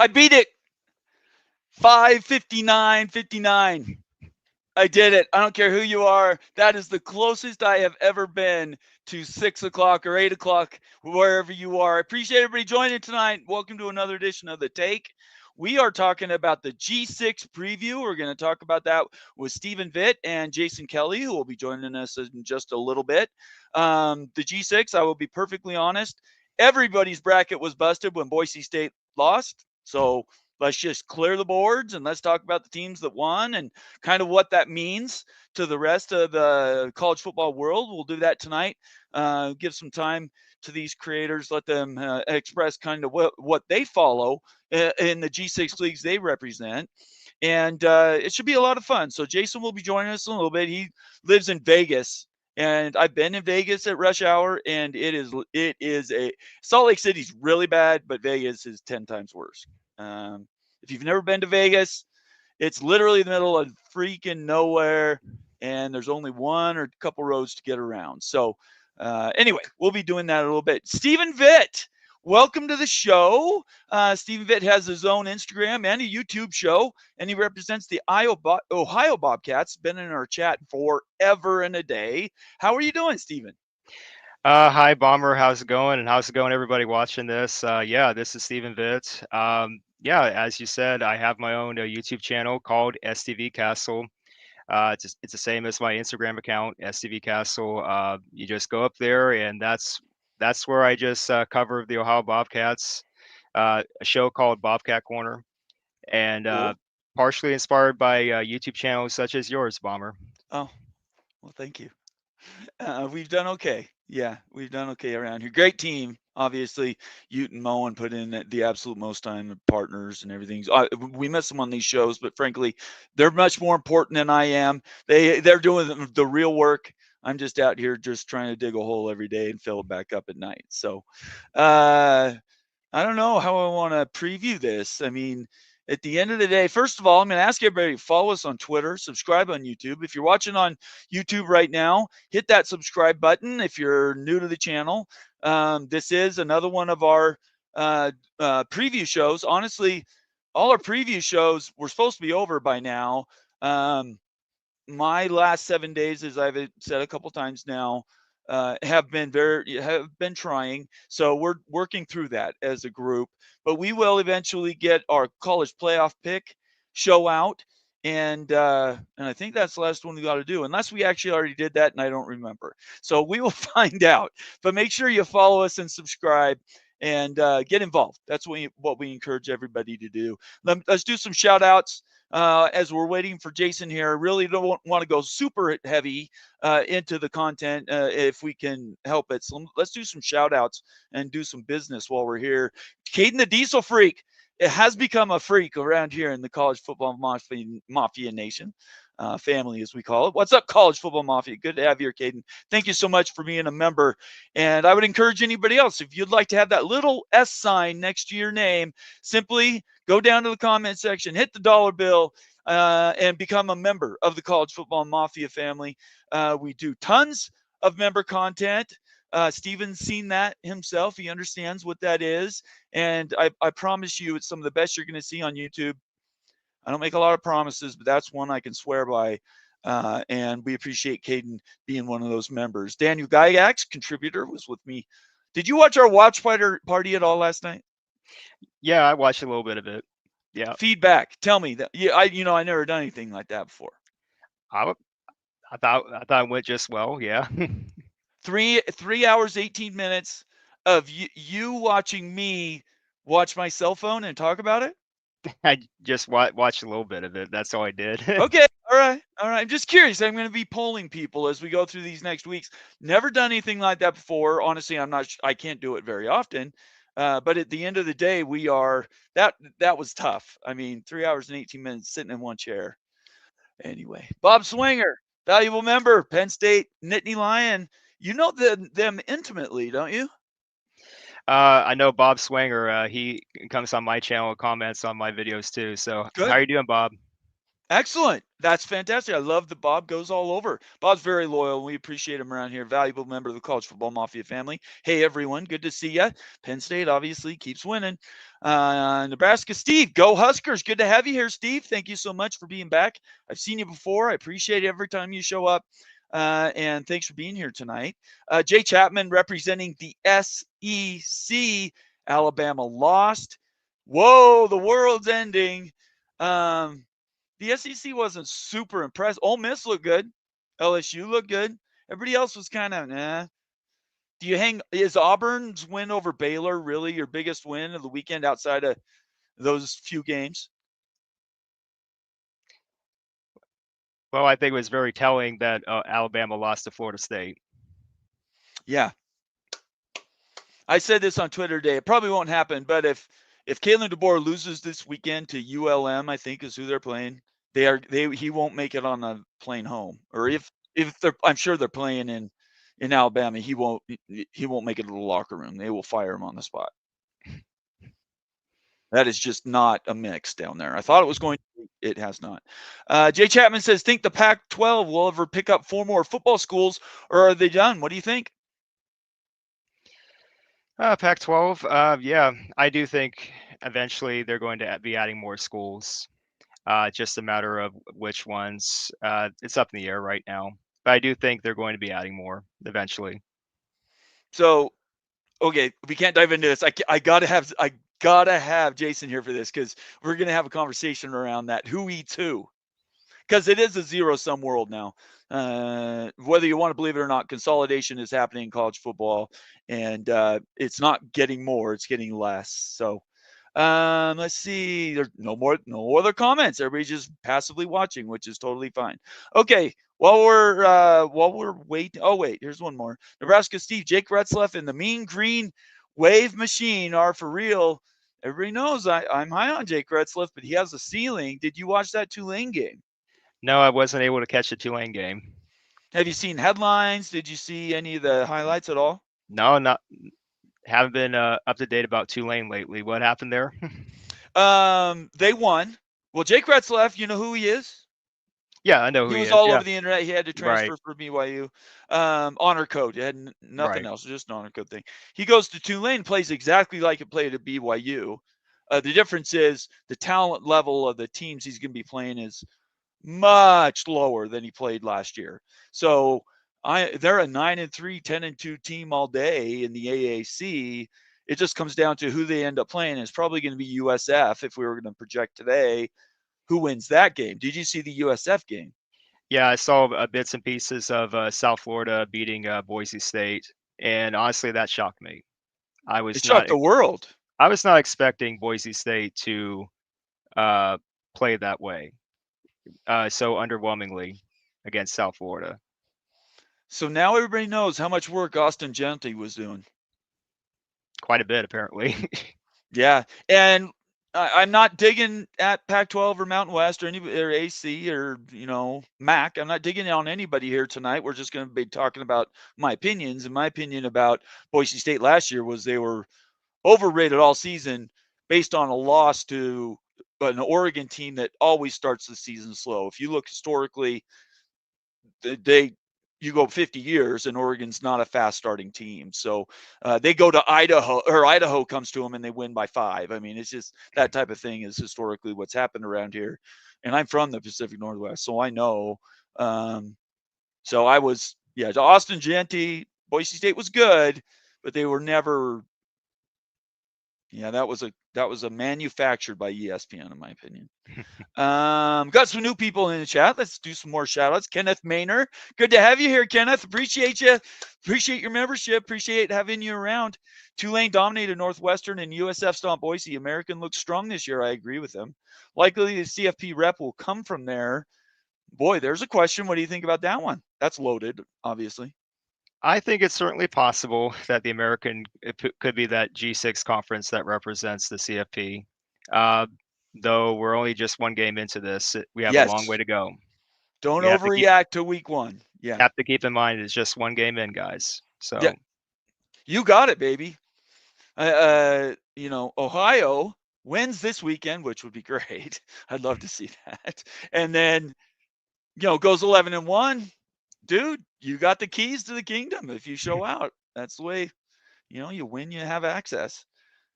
I beat it. 5:59:59. I did it. I don't care who you are. That is the closest I have ever been to 6 o'clock or 8 o'clock, wherever you are. I appreciate everybody joining tonight. Welcome to another edition of The Take. We are talking about the G6 preview. We're going to talk about that with Stephen Vitt and Jason Kelly, who will be joining us in just a little bit. The G6, I will be perfectly honest, everybody's bracket was busted when Boise State lost. So let's just clear the boards and let's talk about the teams that won and kind of what that means to the rest of the college football world. We'll do that tonight. Give some time to these creators, let them express kind of what they follow in the G6 leagues they represent. And it should be a lot of fun. So Jason will be joining us in a little bit. He lives in Vegas. And I've been in Vegas at rush hour, and it is a Salt Lake City's really bad, but Vegas is 10 times worse. If you've never been to Vegas, it's literally the middle of freaking nowhere, and there's only one or a couple roads to get around. So anyway, we'll be doing that a little bit. Stephen Vitt, welcome to the show. Stephen Vitt has his own Instagram and a YouTube show, and he represents the Ohio Bobcats. Been in our chat forever and a day. How are you doing, Stephen? Hi, Bomber. How's it going? And how's it going, everybody watching this? Yeah, this is Stephen Vitt. Yeah, as you said, I have my own YouTube channel called STV Castle. It's the same as my Instagram account, STV Castle. You just go up there, and that's where I just cover the Ohio Bobcats, a show called Bobcat Corner, and Cool. partially inspired by YouTube channels such as yours, Bomber. Oh, well, thank you. We've done okay. Yeah, we've done okay around here. Great team. Obviously, Ute and Moen put in the absolute most time, partners and everything. We miss them on these shows, but frankly, they're much more important than I am. They're doing the real work. I'm just out here just trying to dig a hole every day and fill it back up at night. So, I don't know how I want to preview this. I mean, at the end of the day, first of all, I'm going to ask everybody to follow us on Twitter, subscribe on YouTube. If you're watching on YouTube right now, hit that subscribe button. If you're new to the channel, this is another one of our preview shows. Honestly, all our preview shows were supposed to be over by now. My last 7 days, as I've said a couple times now, have been trying. So we're working through that as a group, but we will eventually get our college playoff pick show out. And I think that's the last one we got to do, unless we actually already did that and I don't remember. So we will find out. But make sure you follow us and subscribe and get involved. That's what we encourage everybody to do. Let's do some shout outs. As we're waiting for Jason here, I really don't want to go super heavy into the content if we can help it. So let's do some shout outs and do some business while we're here. Caden the Diesel Freak. It has become a freak around here in the college football mafia nation. Family, as we call it. What's up, College Football Mafia? Good to have you here, Caden. Thank you so much for being a member. And I would encourage anybody else, if you'd like to have that little S sign next to your name, simply go down to the comment section, hit the dollar bill, and become a member of the College Football Mafia family. We do tons of member content. Steven's seen that himself. He understands what that is. And I promise you, it's some of the best you're going to see on YouTube. I don't make a lot of promises, but that's one I can swear by. And we appreciate Caden being one of those members. Daniel Gygax, contributor, was with me. Did you watch our watch party at all last night? Yeah, I watched a little bit of it. Yeah. Feedback. Tell me that. Yeah, I never done anything like that before. I thought it went just well. Yeah. 3 hours, 18 minutes of you watching me watch my cell phone and talk about it. I just watched a little bit of it. That's all I did. Okay. All right. I'm just curious. I'm going to be polling people as we go through these next weeks. Never done anything like that before. Honestly, I can't do it very often. But at the end of the day, that was tough. I mean, 3 hours and 18 minutes sitting in one chair. Anyway, Bob Swinger, valuable member, Penn State, Nittany Lion. You know them intimately, don't you? I know Bob Swanger. He comes on my channel and comments on my videos too. So Good. how are you doing, Bob? Excellent. That's fantastic. I love that Bob goes all over. Bob's very loyal, and we appreciate him around here. Valuable member of the College Football Mafia family. Hey, everyone. Good to see you. Penn State obviously keeps winning. Nebraska Steve, go Huskers. Good to have you here, Steve. Thank you so much for being back. I've seen you before. I appreciate it every time you show up. And thanks for being here tonight. Jay Chapman representing the SEC. Alabama lost. Whoa, the world's ending. The SEC wasn't super impressed. Ole Miss looked good. LSU looked good. Everybody else was kind of nah. Is Auburn's win over Baylor really your biggest win of the weekend outside of those few games? Well, I think it was very telling that Alabama lost to Florida State. Yeah. I said this on Twitter today. It probably won't happen, but if Kalen DeBoer loses this weekend to ULM, I think is who they're playing. He won't make it on a plane home. Or if they're, I'm sure they're playing in Alabama, he won't make it to the locker room. They will fire him on the spot. That is just not a mix down there. I thought it was going to. It has not. Jay Chapman says, think the Pac-12 will ever pick up 4 more football schools, or are they done? What do you think? Pac-12, yeah, I do think eventually they're going to be adding more schools. Just a matter of which ones. It's up in the air right now. But I do think they're going to be adding more eventually. So, okay, we can't dive into this. I gotta have Jason here for this because we're gonna have a conversation around that. Who eats who? Because it is a zero-sum world now. Whether you want to believe it or not, consolidation is happening in college football, and it's not getting more; it's getting less. So, let's see. There's no other comments. Everybody's just passively watching, which is totally fine. Okay. While we're waiting. Oh wait, here's one more. Nebraska Steve, Jake Retzlaff, and the Mean Green Wave Machine are for real. Everybody knows I'm high on Jake Retzlaff, but he has a ceiling. Did you watch that Tulane game? No, I wasn't able to catch the Tulane game. Have you seen headlines? Did you see any of the highlights at all? No, haven't been up to date about Tulane lately. What happened there? They won. Well, Jake Retzlaff, you know who he is? Yeah, I know who He he was is. all Yeah, over the internet. He had to right, transfer for BYU. Honor code. It had nothing right. else, just an honor code thing. He goes to Tulane, plays exactly like it played at BYU. The difference is the talent level of the teams he's going to be playing is much lower than he played last year. So they're a 9-3, 10-2 team all day in the AAC. It just comes down to who they end up playing. It's probably going to be USF if we were going to project today. Who wins that game? Did you see the USF game? Yeah, I saw bits and pieces of South Florida beating Boise State, and honestly, that shocked me. I It was not shocked the world. I was not expecting Boise State to play that way so underwhelmingly against South Florida. So now everybody knows how much work Austin Gentry was doing. Quite a bit, apparently. Yeah, and I'm not digging at Pac-12 or Mountain West or AC or MAC. I'm not digging on anybody here tonight. We're just going to be talking about my opinions. And my opinion about Boise State last year was they were overrated all season based on a loss to an Oregon team that always starts the season slow. If you look historically, you go 50 years and Oregon's not a fast starting team. So they go to Idaho, or Idaho comes to them and they win by 5. I mean, it's just that type of thing is historically what's happened around here. And I'm from the Pacific Northwest, so I know. So I was, Austin Gentry, Boise State was good, but they were never. Yeah, that was a manufactured by ESPN, in my opinion. Got some new people in the chat. Let's do some more shout outs. Kenneth Maynor. Good to have you here, Kenneth. Appreciate you. Appreciate your membership. Appreciate having you around. Tulane dominated Northwestern and USF stomped Boise. American looks strong this year. I agree with them. Likely the CFP rep will come from there. Boy, there's a question. What do you think about that one? That's loaded, obviously. I think it's certainly possible that the American could be that G6 conference that represents the CFP. Though we're only just one game into this, we have a long way to go. Don't overreact to week 1. Yeah. Have to keep in mind it's just one game in, guys. So yeah. You got it, baby. Ohio wins this weekend, which would be great. I'd love to see that. And then, goes 11-1. Dude, you got the keys to the kingdom if you show out. That's the way, you win, you have access.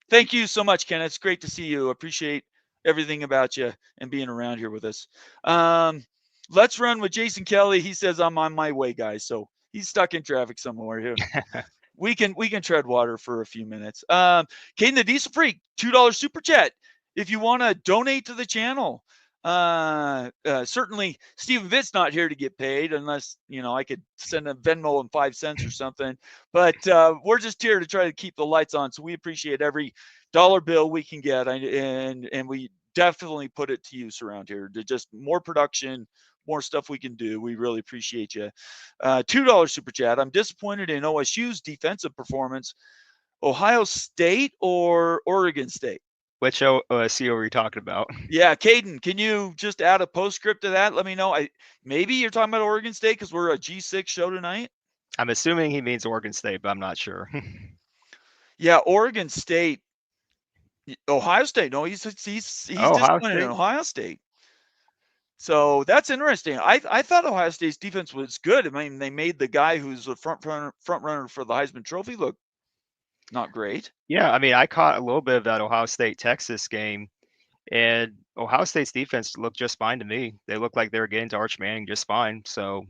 Thank you so much, Ken. It's great to see you. Appreciate everything about you and being around here with us. Let's run with Jason Kelly. He says, I'm on my way, guys. So he's stuck in traffic somewhere here. We can tread water for a few minutes. Caden the Diesel Freak, $2 super chat. If you want to donate to the channel, certainly Stephen Vitt's not here to get paid unless, I could send a Venmo and 5 cents or something. But we're just here to try to keep the lights on. So we appreciate every dollar bill we can get. And we definitely put it to use around here to just more production, more stuff we can do. We really appreciate you. $2 super chat. I'm disappointed in OSU's defensive performance. Ohio State or Oregon State? Which OSU are we talking about? Yeah, Caden, can you just add a postscript to that? Let me know. Maybe you're talking about Oregon State because we're a G6 show tonight. I'm assuming he means Oregon State, but I'm not sure. Yeah, Oregon State. Ohio State. No, he's disappointed in Ohio State. So that's interesting. I thought Ohio State's defense was good. I mean, they made the guy who's a front runner for the Heisman Trophy look not great. Yeah, I mean, I caught a little bit of that Ohio State-Texas game, and Ohio State's defense looked just fine to me. They looked like they were getting to Arch Manning just fine. So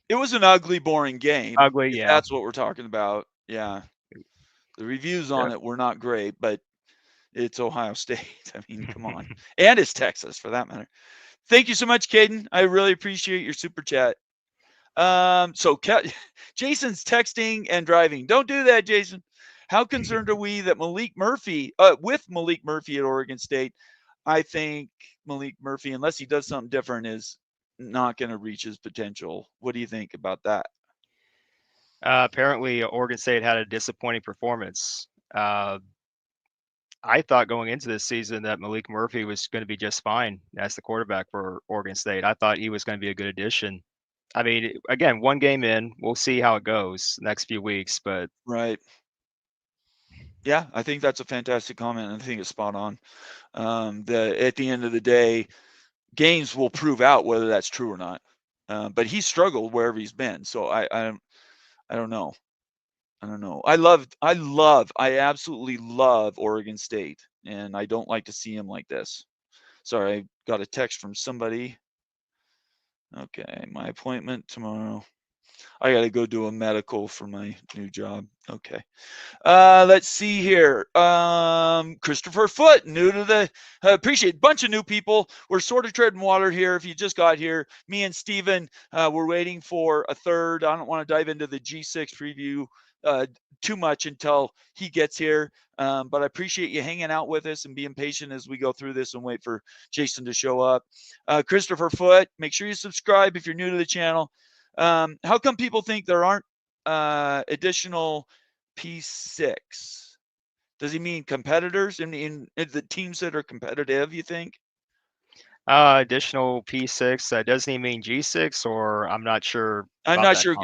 it was an ugly, boring game. Ugly, yeah. That's what we're talking about. Yeah. The reviews on it were not great, but it's Ohio State. I mean, come on. And it's Texas, for that matter. Thank you so much, Caden. I really appreciate your super chat. So Jason's texting and driving. Don't do that, Jason. How concerned are we that Malik Murphy at Oregon State? I think Malik Murphy, unless he does something different, is not going to reach his potential. What do you think about that? Apparently, Oregon State had a disappointing performance. I thought going into this season that Malik Murphy was going to be just fine as the quarterback for Oregon State. I thought he was going to be a good addition. I mean, again, one game in, we'll see how it goes next few weeks, but right. Yeah, I think that's a fantastic comment. I think it's spot on. At the end of the day, games will prove out whether that's true or not. But he struggled wherever he's been, so I don't know. I absolutely love Oregon State, and I don't like to see him like this. Sorry, I got a text from somebody. Okay, my appointment tomorrow. I got to go do a medical for my new job. Okay. Let's see here. Christopher Foote, new to the, appreciate a bunch of new people. We're sort of treading water here. If you just got here, me and Steven, we're waiting for a third. I don't want to dive into the G6 preview too much until he gets here. But I appreciate you hanging out with us and being patient as we go through this and wait for Jason to show up. Christopher Foote, make sure you subscribe if you're new to the channel. How come people think there aren't additional P6? Does he mean competitors in the teams that are competitive, you think? Additional P6, doesn't he mean G6, or I'm not sure. I'm not sure.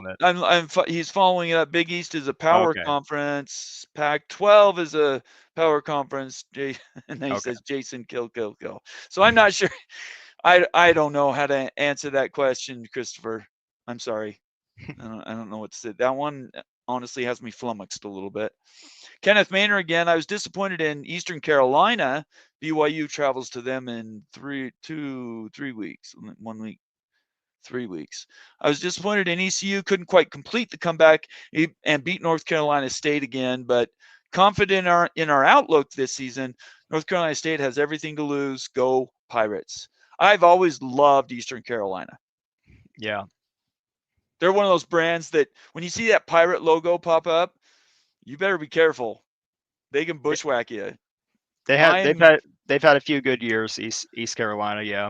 He's following it up. Big East is a power conference. Pac-12 is a power conference. And then he says Jason kill. So I'm not sure. I don't know how to answer that question, Christopher. I'm sorry. I don't know what to say. That one honestly has me flummoxed a little bit. Kenneth Maynard again. I was disappointed in Eastern Carolina. BYU travels to them in 3 weeks. 1 week. 3 weeks. I was disappointed in ECU. Couldn't quite complete the comeback and beat North Carolina State again, but confident in our outlook this season. North Carolina State has everything to lose. Go Pirates. I've always loved Eastern Carolina. Yeah. They're one of those brands that when you see that pirate logo pop up, you better be careful. They can bushwhack you. They've had a few good years, East Carolina, yeah.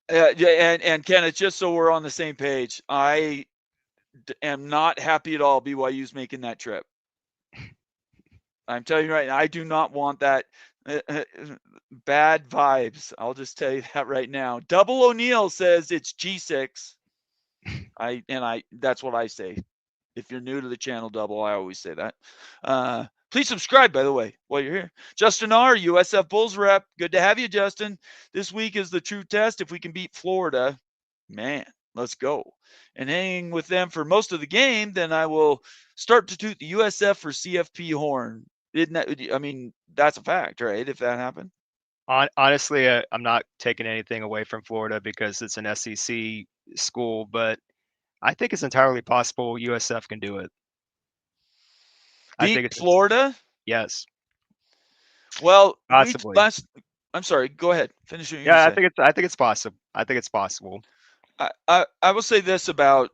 And Ken, it's just so we're on the same page. I am not happy at all BYU's making that trip. I'm telling you right now, I do not want that bad vibes. I'll just tell you that right now. Double O'Neill says it's G6. That's what I say. If you're new to the channel, Double, I always say that. Please subscribe, by the way, while you're here. Justin R., USF Bulls rep. Good to have you, Justin. This week is the true test. If we can beat Florida, man, let's go. And hang with them for most of the game, then I will start to toot the USF for CFP horn. Isn't that, I mean, that's a fact, right? If that happened. Honestly, I'm not taking anything away from Florida because it's an SEC school, but I think it's entirely possible USF can do it. I Beat think it's Florida? yes, Well, possibly. I'm sorry, go ahead. Finish what you're going Yeah, to say. I think it's possible. I think it's possible. I will say this about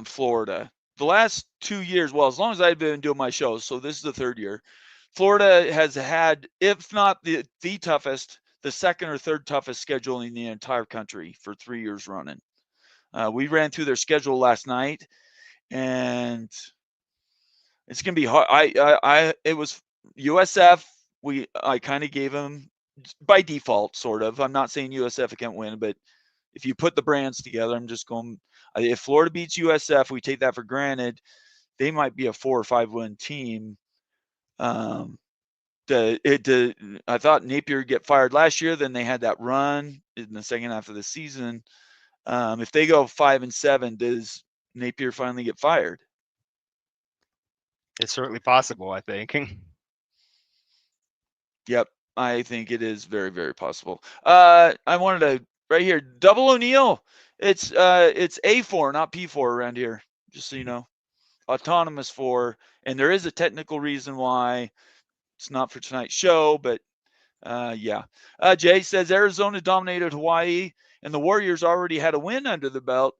Florida. The last 2 years, well, as long as I've been doing my shows, so this is the third year, Florida has had, if not the toughest, the second or third toughest schedule in the entire country for 3 years running. We ran through their schedule last night, and it's gonna be hard. It was USF. I kind of gave them by default, sort of. I'm not saying USF can't win, but if you put the brands together, I'm just going. If Florida beats USF, we take that for granted. They might be a 4 or 5 win team. I thought Napier would get fired last year. Then they had that run in the second half of the season. If they go 5-7, does Napier finally get fired? It's certainly possible, I think. Yep, I think it is very, very possible. I wanted to right here, double O'Neill. It's A4, not P4 around here. Just so you know, autonomous 4, and there is a technical reason why it's not for tonight's show, but yeah. Jay says Arizona dominated Hawaii, and the Warriors already had a win under the belt.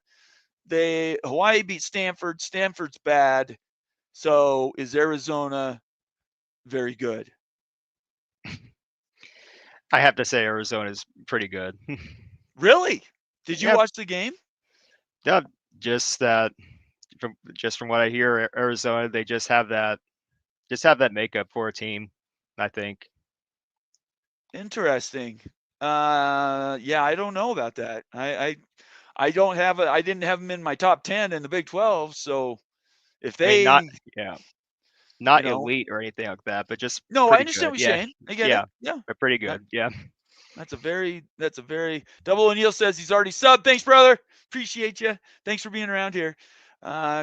Hawaii beat Stanford. Stanford's bad, so is Arizona very good? I have to say Arizona's pretty good. Really? Did you Yeah, watch the game? yeah, just that from what I hear, Arizona, they just have that makeup for a team, I think. Interesting. Yeah, I don't know about that. I don't have I didn't have them in my top 10 in the Big 12. So if I mean, they, you not know, elite or anything like that, but just no, I pretty understand good. what you're Yeah, saying. I get it. yeah, Yeah. but pretty That, good. Yeah. that's a very double O'Neill says he's already subbed. Thanks, brother. Appreciate you. Thanks for being around here.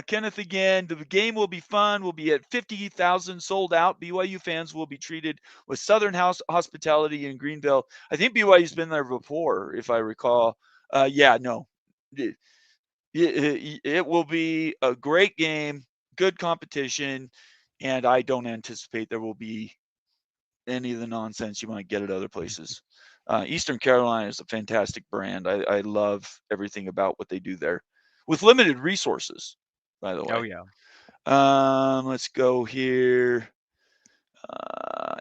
Kenneth again. The game will be fun. We'll be at 50,000 sold out. BYU fans will be treated with Southern House hospitality in Greenville. I think BYU's been there before, if I recall. Yeah, no. It will be a great game, good competition, and I don't anticipate there will be any of the nonsense you might get at other places. Eastern Carolina is a fantastic brand. I love everything about what they do there with limited resources, by the Oh way. yeah. Let's go here.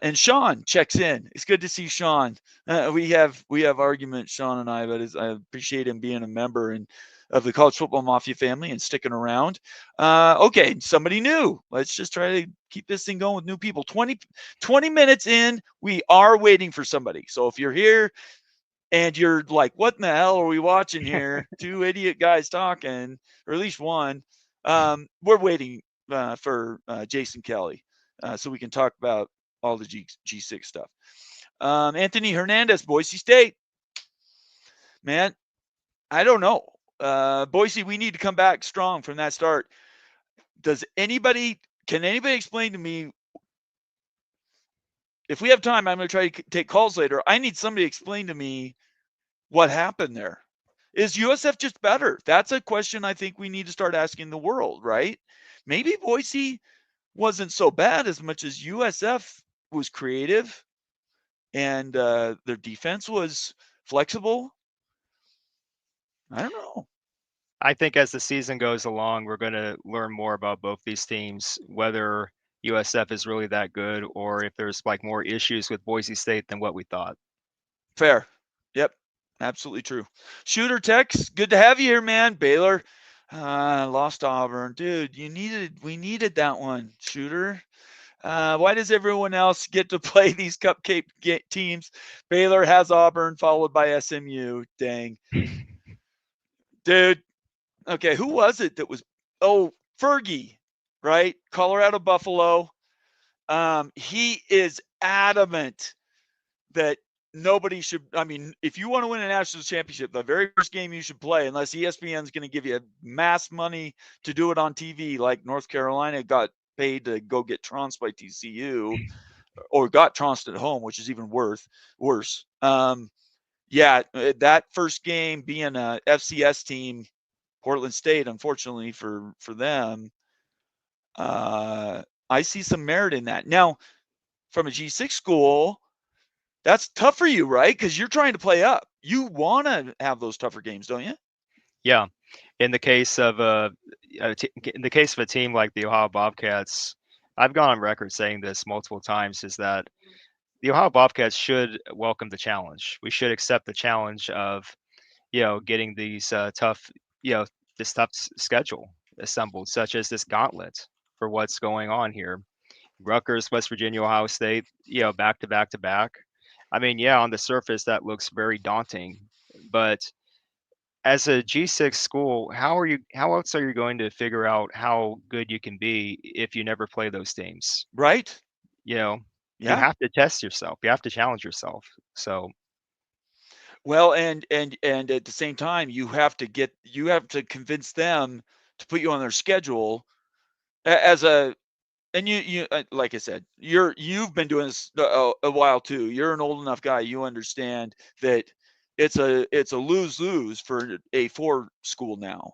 And Sean checks in. It's good to see Sean. We have arguments, Sean and I, but I appreciate him being a member and of the College Football Mafia family and sticking around. Okay, somebody new. Let's just try to keep this thing going with new people. 20 minutes in, we are waiting for somebody. So if you're here and you're like, what in the hell are we watching here? Two idiot guys talking, or at least one. We're waiting for Jason Kelly so we can talk about all the G6 stuff. Anthony Hernandez, Boise State. Man, I don't know. Boise, we need to come back strong from that start. Can anybody explain to me? If we have time, I'm going to try to take calls later. I need somebody to explain to me what happened there. Is USF just better? That's a question I think we need to start asking the world, right? Maybe Boise wasn't so bad as much as USF was creative and their defense was flexible. I don't know. I think as the season goes along, we're going to learn more about both these teams, whether USF is really that good or if there's like more issues with Boise State than what we thought. Fair. Yep. Absolutely true. Shooter Tex, good to have you here, man. Baylor lost Auburn. Dude, we needed that one, Shooter. Why does everyone else get to play these cupcake teams? Baylor has Auburn, followed by SMU. Dang. Dude. Okay, who was it that was? Oh, Fergie, right? Colorado Buffalo. He is adamant that nobody should. I mean, if you want to win a national championship, the very first game you should play, unless ESPN is going to give you mass money to do it on TV, like North Carolina got paid to go get trounced by TCU, or got trounced at home, which is even worse. Yeah, that first game being a FCS team, Portland State, unfortunately for them, I see some merit in that. Now, from a G6 school, that's tough for you, right? Because you're trying to play up. You want to have those tougher games, don't you? Yeah. In the case of in the case of a team like the Ohio Bobcats, I've gone on record saying this multiple times, is that the Ohio Bobcats should welcome the challenge. We should accept the challenge of, getting these tough, this tough schedule assembled, such as this gauntlet for what's going on here. Rutgers, West Virginia, Ohio State, back to back to back. I mean, yeah, on the surface that looks very daunting, but as a G6 school, how else are you going to figure out how good you can be if you never play those teams? Right? You know, you Yeah. have to test yourself. You have to challenge yourself. So, Well, and at the same time, you have to convince them to put you on their schedule as a and you like I said, you've been doing this a while too. You're an old enough guy. You understand that it's a lose-lose for a four school now.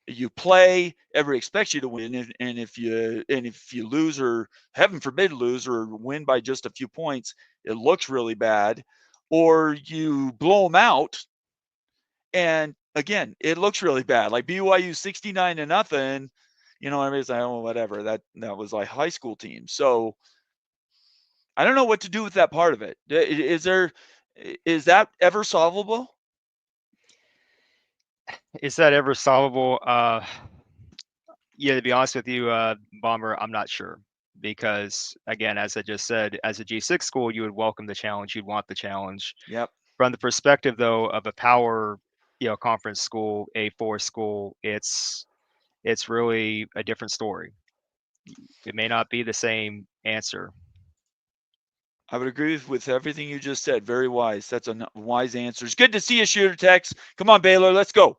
You play, everybody expects you to win, and if you lose, or heaven forbid lose, or win by just a few points, it looks really bad. Or you blow them out, and again, it looks really bad. Like BYU 69-0. Everybody's like, oh, whatever. That was like high school team. So I don't know what to do with that part of it. Is that ever solvable? is that ever solvable? Yeah, to be honest with you, Bomber, I'm not sure. Because again, as I just said, as a G6 school, you would welcome the challenge. You'd want the challenge. Yep. From the perspective, though, of a power, conference school, A4 school, it's really a different story. It may not be the same answer. I would agree with everything you just said. Very wise. That's a wise answer. It's good to see you, Shooter Tex. Come on, Baylor. Let's go.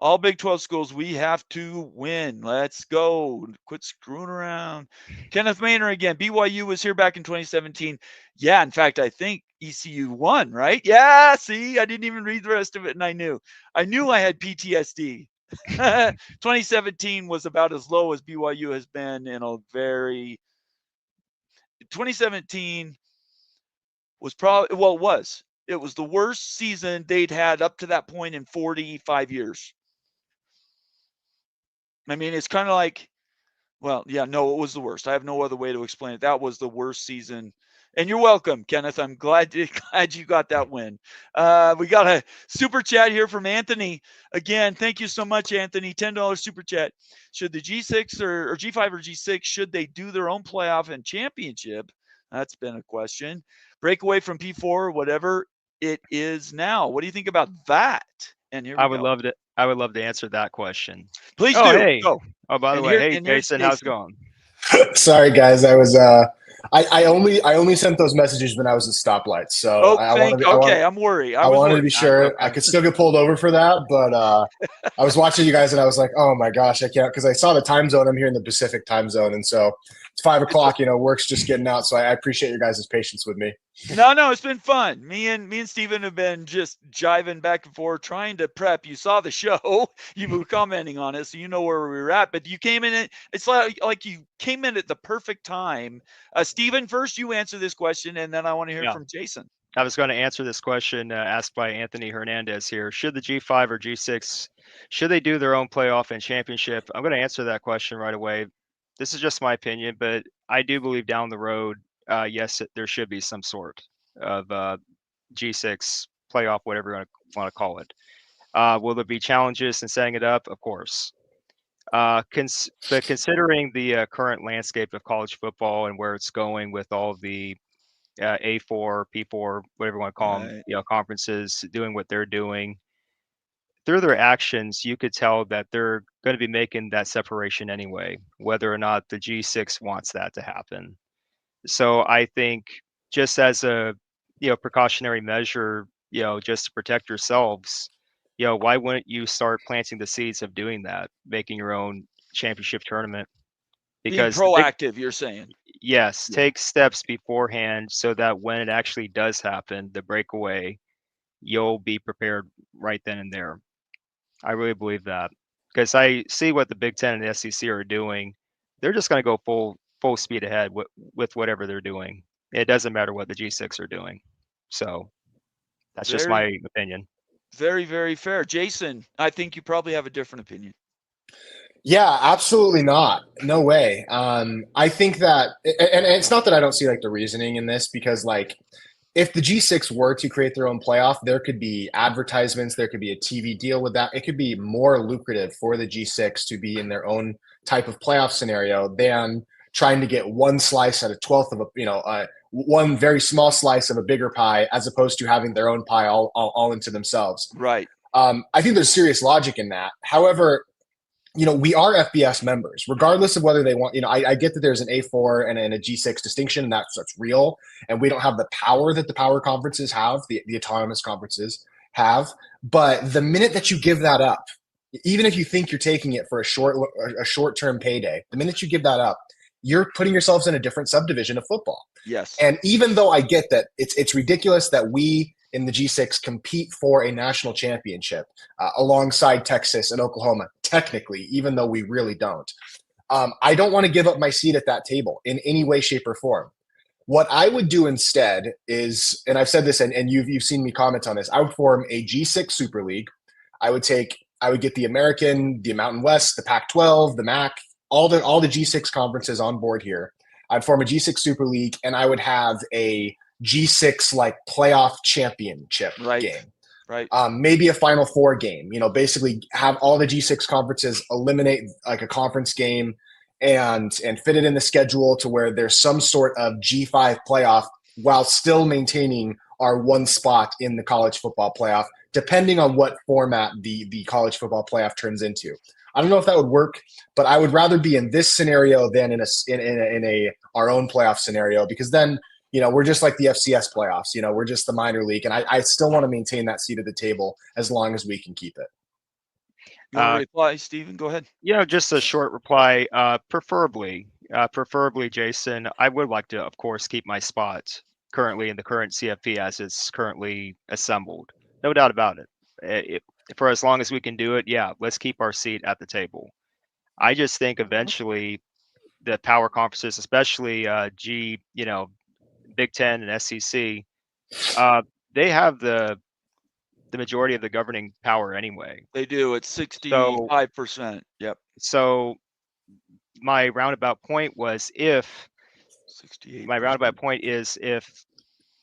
All Big 12 schools, we have to win. Let's go. Quit screwing around. Kenneth Maynor again. BYU was here back in 2017. Yeah, in fact, I think ECU won, right? Yeah, see, I didn't even read the rest of it, and I knew. I knew I had PTSD. 2017 was about as low as BYU has been in a very. 2017 was probably, well, it was the worst season they'd had up to that point in 45 years. I mean, it's kind of like, well, yeah, no, it was the worst. I have no other way to explain it. That was the worst season. And you're welcome, Kenneth. I'm glad you got that win. We got a super chat here from Anthony. Again, thank you so much, Anthony. $10 super chat. Should the G6 or G5 or G6, should they do their own playoff and championship? That's been a question. Break away from P4, whatever it is now. What do you think about that? And here I we would go. love to. I would love to answer that question. Please Oh, do. hey. Go. Oh, by the And way, hey, here's Jason, how's it Jason. going? Sorry, guys. I only sent those messages when I was at stoplights. So Oh, I wanted okay. I'm worried. I was wanted to worried. be sure I could still get pulled over for that, but I was watching you guys and I was like, oh my gosh, I can't, because I saw the time zone. I'm here in the Pacific time zone, and so it's 5 o'clock. Work's just getting out. So I appreciate your guys' patience with me. No, it's been fun. Me and Steven have been just jiving back and forth, trying to prep. You saw the show. You were commenting on it, so you know where we were at. But you came in. It's like you came in at the perfect time. Steven, first you answer this question, and then I want to hear Yeah. from Jason. I was going to answer this question asked by Anthony Hernandez here. Should the G5 or G6, should they do their own playoff and championship? I'm going to answer that question right away. This is just my opinion, but I do believe down the road, yes, there should be some sort of G6 playoff, whatever you want to call it. Will there be challenges in setting it up? Of course. But considering the current landscape of college football and where it's going with all of the A4, P4, whatever you want to call them, Right. conferences doing what they're doing, through their actions, you could tell that they're going to be making that separation anyway, whether or not the G6 wants that to happen. So I think just as a precautionary measure, just to protect yourselves, why wouldn't you start planting the seeds of doing that, making your own championship tournament? Being Because the big proactive, you're saying. yes, Yeah. take steps beforehand so that when it actually does happen, the breakaway, you'll be prepared right then and there. I really believe that because I see what the Big Ten and the SEC are doing. They're just going to go full speed ahead with whatever they're doing. It doesn't matter what the G6 are doing. So that's just Very, my opinion. very, very fair. Jason, I think you probably have a different opinion. Yeah, absolutely not. No way. I think that, and it's not that I don't see like the reasoning in this, because like if the G6 were to create their own playoff, there could be advertisements, there could be a TV deal with that. It could be more lucrative for the G6 to be in their own type of playoff scenario than trying to get one slice at a 12th of one very small slice of a bigger pie, as opposed to having their own pie all into themselves. Right. I think there's serious logic in that. However, we are FBS members, regardless of whether they want, I get that there's an A4 and a G6 distinction, and that's real. And we don't have the power that the power conferences have, the autonomous conferences have. But the minute that you give that up, even if you think you're taking it for a short-term payday, the minute you give that up, you're putting yourselves in a different subdivision of football. Yes. And even though I get that it's ridiculous that we in the G6 compete for a national championship alongside Texas and Oklahoma, technically, even though we really don't. I don't want to give up my seat at that table in any way, shape, or form. What I would do instead is, and I've said this, and you've seen me comment on this, I would form a G6 Super League. I would get the American, the Mountain West, the Pac-12, the MAC, all the G6 conferences on board here. I'd form a G6 Super League, and I would have a G6 like playoff championship game. Right. Maybe a Final Four game. Basically have all the G6 conferences eliminate like a conference game and fit it in the schedule to where there's some sort of G5 playoff while still maintaining our one spot in the college football playoff, depending on what format the college football playoff turns into. I don't know if that would work, but I would rather be in this scenario than in a our own playoff scenario, because then we're just like the FCS playoffs. We're just the minor league, and I still want to maintain that seat at the table as long as we can keep it. You want to reply, Stephen? Go ahead. Yeah, just a short reply. Preferably, Jason, I would like to, of course, keep my spot currently in the current CFP as it's currently assembled. No doubt about it. For as long as we can do it, yeah, let's keep our seat at the table. I just think eventually the power conferences, especially Big Ten and SEC, they have the majority of the governing power anyway. They do. It's 65%. Yep. So my roundabout point was if 68%. My roundabout point is if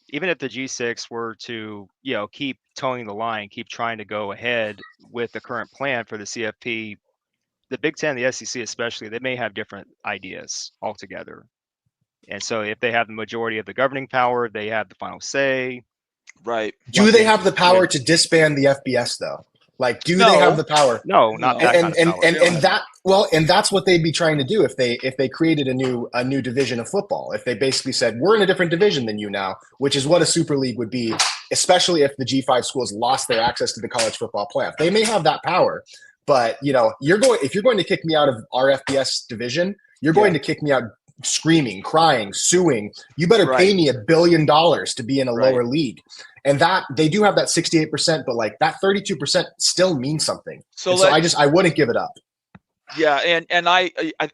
even if the G6 were to keep towing the line, keep trying to go ahead with the current plan for the CFP, the Big Ten, the SEC especially, they may have different ideas altogether. And so if they have the majority of the governing power, they have the final say. Right. Do they have the power to disband the FBS though? Like, do they have the power? No, not that kind of power. And that's what they'd be trying to do if they created a new division of football. If they basically said, we're in a different division than you now, which is what a super league would be, especially if the G5 schools lost their access to the college football playoff. They may have that power, but if you're going to kick me out of our FBS division, you're going to kick me out screaming, crying, suing. You better pay me $1 billion to be in a lower league. And that they do have that 68%, but like that 32% still means something. So I wouldn't give it up. Yeah, and I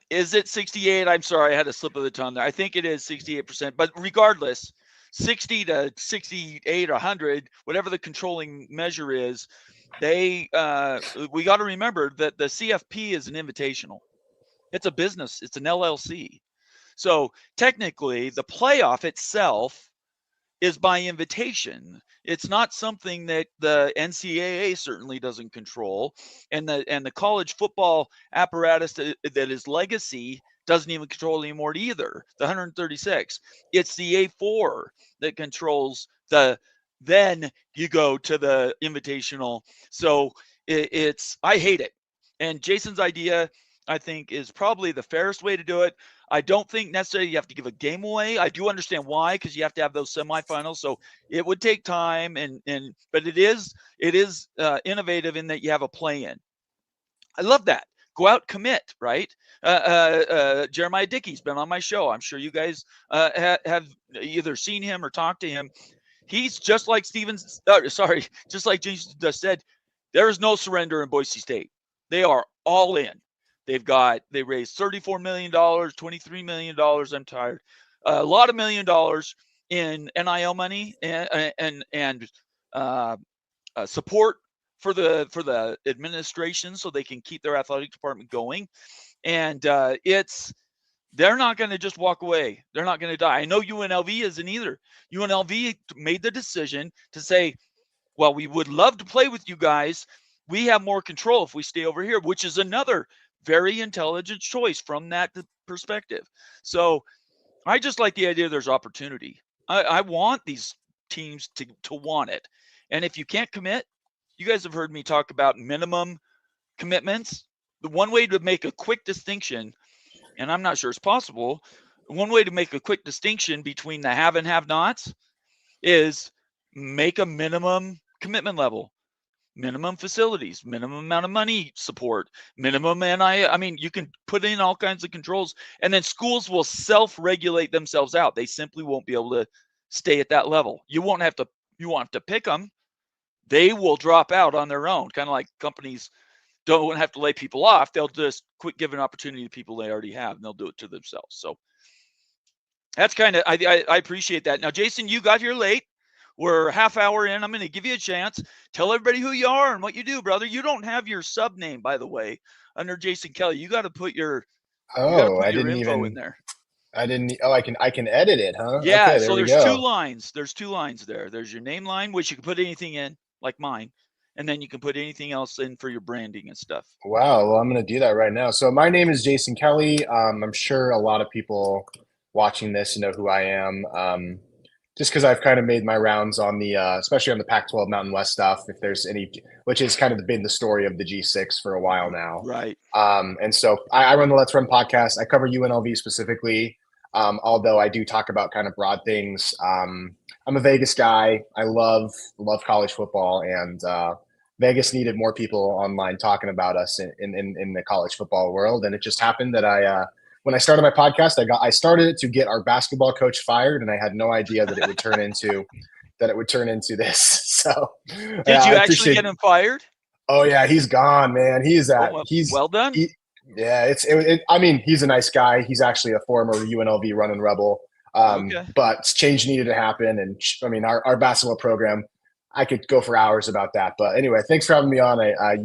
is it 68? I'm sorry, I had a slip of the tongue there. I think it is 68%, but regardless, 60 to 68 or 100, whatever the controlling measure is, we got to remember that the CFP is an invitational. It's a business. It's an LLC. So technically, the playoff itself is by invitation. It's not something that the NCAA certainly doesn't control, and the college football apparatus that is legacy doesn't even control anymore either. The 136, it's the A4 that controls then you go to the invitational. So I hate it. And Jason's idea, I think, is probably the fairest way to do it. I don't think necessarily you have to give a game away. I do understand why, because you have to have those semifinals. So it would take time, but it is innovative in that you have a play-in. I love that. Go out, commit, right? Jeremiah Dickey's been on my show. I'm sure you guys have either seen him or talked to him. He's just like just like Jason just said, there is no surrender in Boise State. They are all in. They raised $34 million, $23 million. I'm tired. A lot of $1 million in NIL money and support for the administration so they can keep their athletic department going. And they're not going to just walk away. They're not going to die. I know UNLV isn't either. UNLV made the decision to say, well, we would love to play with you guys. We have more control if we stay over here, which is another very intelligent choice from that perspective. So I just like the idea there's opportunity. I want these teams to want it. And if you can't commit, you guys have heard me talk about minimum commitments. The one way to make a quick distinction, and I'm not sure it's possible, one way to make a quick distinction between the have and have nots is make a minimum commitment level, minimum facilities, minimum amount of money support, minimum I mean, you can put in all kinds of controls, and then schools will self-regulate themselves out. They simply won't be able to stay at that level. You won't have to pick them. They will drop out on their own, kind of like companies don't have to lay people off. They'll just quit giving opportunity to people they already have, and they'll do it to themselves. So that's kind of, I appreciate that. Now, Jason, you got here late. We're a half hour in. I'm going to give you a chance. Tell everybody who you are and what you do, brother. You don't have your sub name, by the way, under Jason Kelly. You got to put your info in there. I didn't. Oh, I can edit it, huh? Yeah. Okay, so there's two lines. There's two lines there. There's your name line, which you can put anything in, like mine, and then you can put anything else in for your branding and stuff. Wow. Well, I'm going to do that right now. So my name is Jason Kelly. I'm sure a lot of people watching this know who I am. Just because I've kind of made my rounds on the, especially on the Pac-12 Mountain West stuff, if there's any, which has kind of been the story of the G6 for a while now. Right. And so I run the Let's Run podcast. I cover UNLV specifically, although I do talk about kind of broad things. I'm a Vegas guy. I love college football, and Vegas needed more people online talking about us in the college football world. And it just happened that when I started my podcast, I started it to get our basketball coach fired, and I had no idea that it would turn into this. So did you actually get him fired? Oh yeah, he's gone, man. He's well done. I mean, he's a nice guy. He's actually a former UNLV running rebel. But change needed to happen, and I mean, our basketball program, I could go for hours about that. But anyway, thanks for having me on.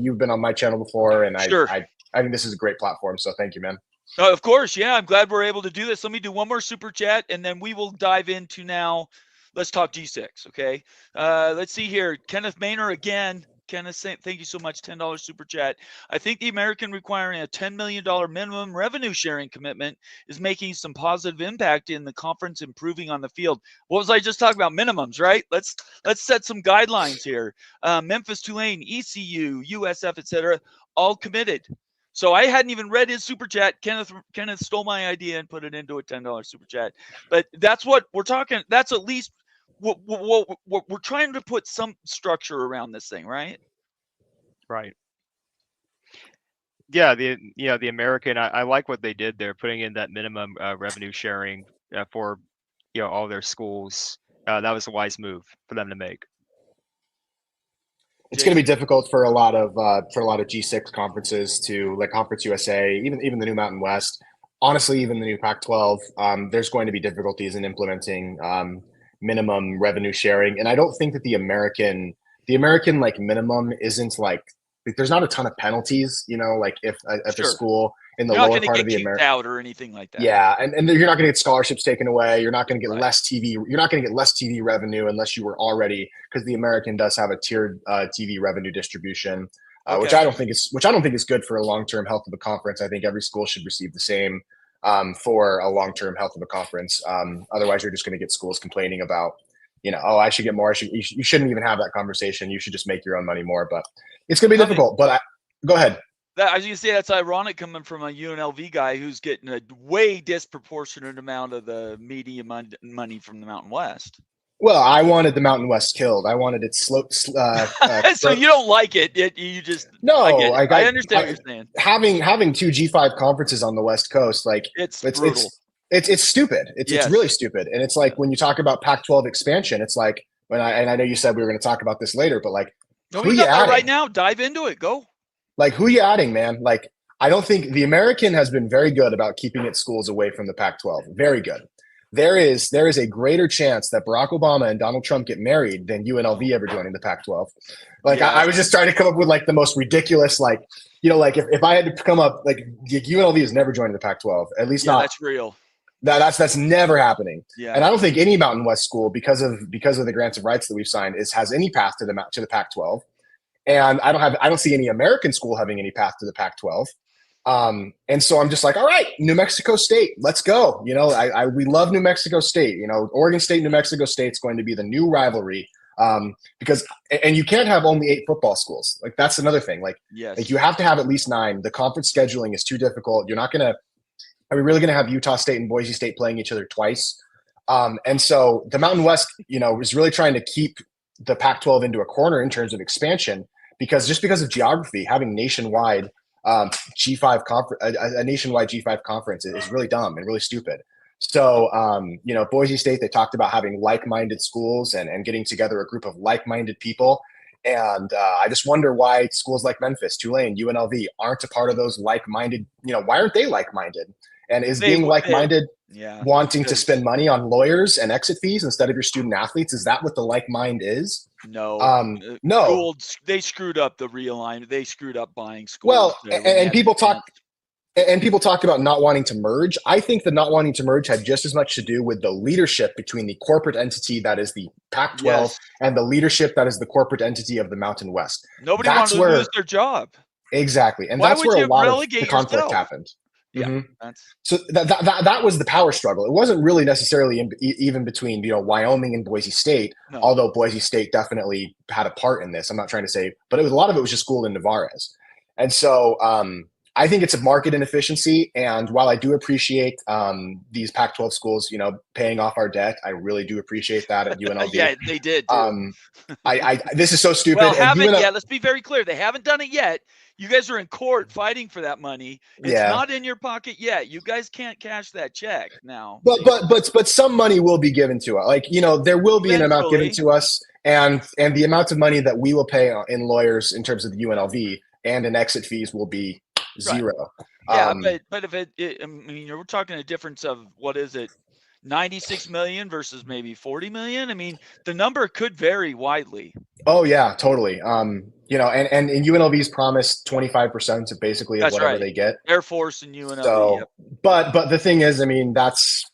You've been on my channel before, and sure. I think this is a great platform. So thank you, man. Of course. Yeah. I'm glad we're able to do this. Let me do one more super chat, and then we will dive into now. Let's talk G6. Okay. Let's see here. Kenneth Maynor again. Kenneth, thank you so much. $10 super chat. I think the American requiring a $10 million minimum revenue sharing commitment is making some positive impact in the conference, improving on the field. What was I just talking about? Minimums, right? Let's set some guidelines here. Memphis, Tulane, ECU, USF, etc., all committed. So I hadn't even read his super chat. Kenneth stole my idea and put it into a $10 super chat. But that's what we're talking. That's at least what we're trying to put some structure around this thing, right? Right. Yeah. The American, I like what they did there, putting in that minimum revenue sharing for all their schools. That was a wise move for them to make. It's going to be difficult for a lot of G6 conferences to, like Conference USA, even the new Mountain West. Honestly, even the new Pac-12. There's going to be difficulties in implementing minimum revenue sharing, and I don't think that the American like minimum isn't like there's not a ton of penalties. Like if a school in the lower part of the American out or anything like that. Yeah, and you're not going to get scholarships taken away. You're not going to get less TV. You're not going to get less TV revenue unless you were already, because the American does have a tiered TV revenue distribution, which I don't think is good for a long-term health of a conference. I think every school should receive the same for a long-term health of a conference. Otherwise, you're just going to get schools complaining about, I should get more. You shouldn't even have that conversation. You should just make your own money more. But it's going to be difficult. But go ahead. I was gonna say that's ironic coming from a UNLV guy who's getting a way disproportionate amount of the media money from the Mountain West. Well, I wanted the Mountain West killed. I wanted it So you don't like it. You just no. I get it. I understand what you're saying. Having 2 G5 conferences on the West Coast, like It's brutal. It's stupid. It's really stupid. And it's like when you talk about Pac-12 expansion, it's like I know you said we were going to talk about this later, but like No, who we you got that adding? right now. Dive into it. Go. Like who you adding, man? Like I don't think the American has been very good about keeping its schools away from the Pac-12. Very good. There is a greater chance that Barack Obama and Donald Trump get married than UNLV ever joining the Pac-12. Like I was just trying to come up with like the most ridiculous, like, you know, like if I had to come up, like UNLV is never joining the Pac-12, at least not. That's real. That's never happening. Yeah. And I don't think any Mountain West school, because of the grants of rights that we've signed, has any path to the Pac-12. And I don't see any American school having any path to the Pac-12. And so I'm just like, all right, New Mexico State, let's go. You know, we love New Mexico State. You know, Oregon State, New Mexico State's going to be the new rivalry. Because you can't have only 8 football schools. Like that's another thing. Like you have to have at least 9. The conference scheduling is too difficult. Are we really going to have Utah State and Boise State playing each other twice? And so the Mountain West, you know, is really trying to keep the Pac-12 into a corner in terms of expansion because of geography, having nationwide G5 conference, a nationwide G5 conference is really dumb and really stupid. So, you know, Boise State, they talked about having like-minded schools and getting together a group of like-minded people. And I just wonder why schools like Memphis, Tulane, UNLV aren't a part of those like-minded, you know, why aren't they like-minded? And is being like-minded wanting to spend money on lawyers and exit fees instead of your student athletes? Is that what the like-mind is? No. No. They screwed up the realignment. They screwed up buying schools. Well, and people talk about not wanting to merge. I think the not wanting to merge had just as much to do with the leadership between the corporate entity that is the Pac-12 and the leadership that is the corporate entity of the Mountain West. Nobody wanted to lose their job. Exactly. And that's where a lot of the conflict happened. Yeah. Mm-hmm. So that was the power struggle. It wasn't really necessarily even between, you know, Wyoming and Boise State, although Boise State definitely had a part in this. I'm not trying to say, but a lot of it was just Gould and Navarez. And so I think it's a market inefficiency. And while I do appreciate these Pac-12 schools, you know, paying off our debt, I really do appreciate that at UNLV. Yeah, they did. This is so stupid. Well, haven't yet. Let's be very clear. They haven't done it yet. You guys are in court fighting for that money. It's not in your pocket yet. You guys can't cash that check now. But some money will be given to us. Like, you know, there will be an amount given to us, and the amount of money that we will pay in lawyers in terms of the UNLV and in exit fees will be zero. Yeah, but if I mean, we're talking a difference of what is it, 96 million versus maybe 40 million. I mean, the number could vary widely. Oh yeah, totally. You know, and UNLV's promised 25% of basically of whatever they get. Air Force and UNLV. So, but the thing is, I mean, that's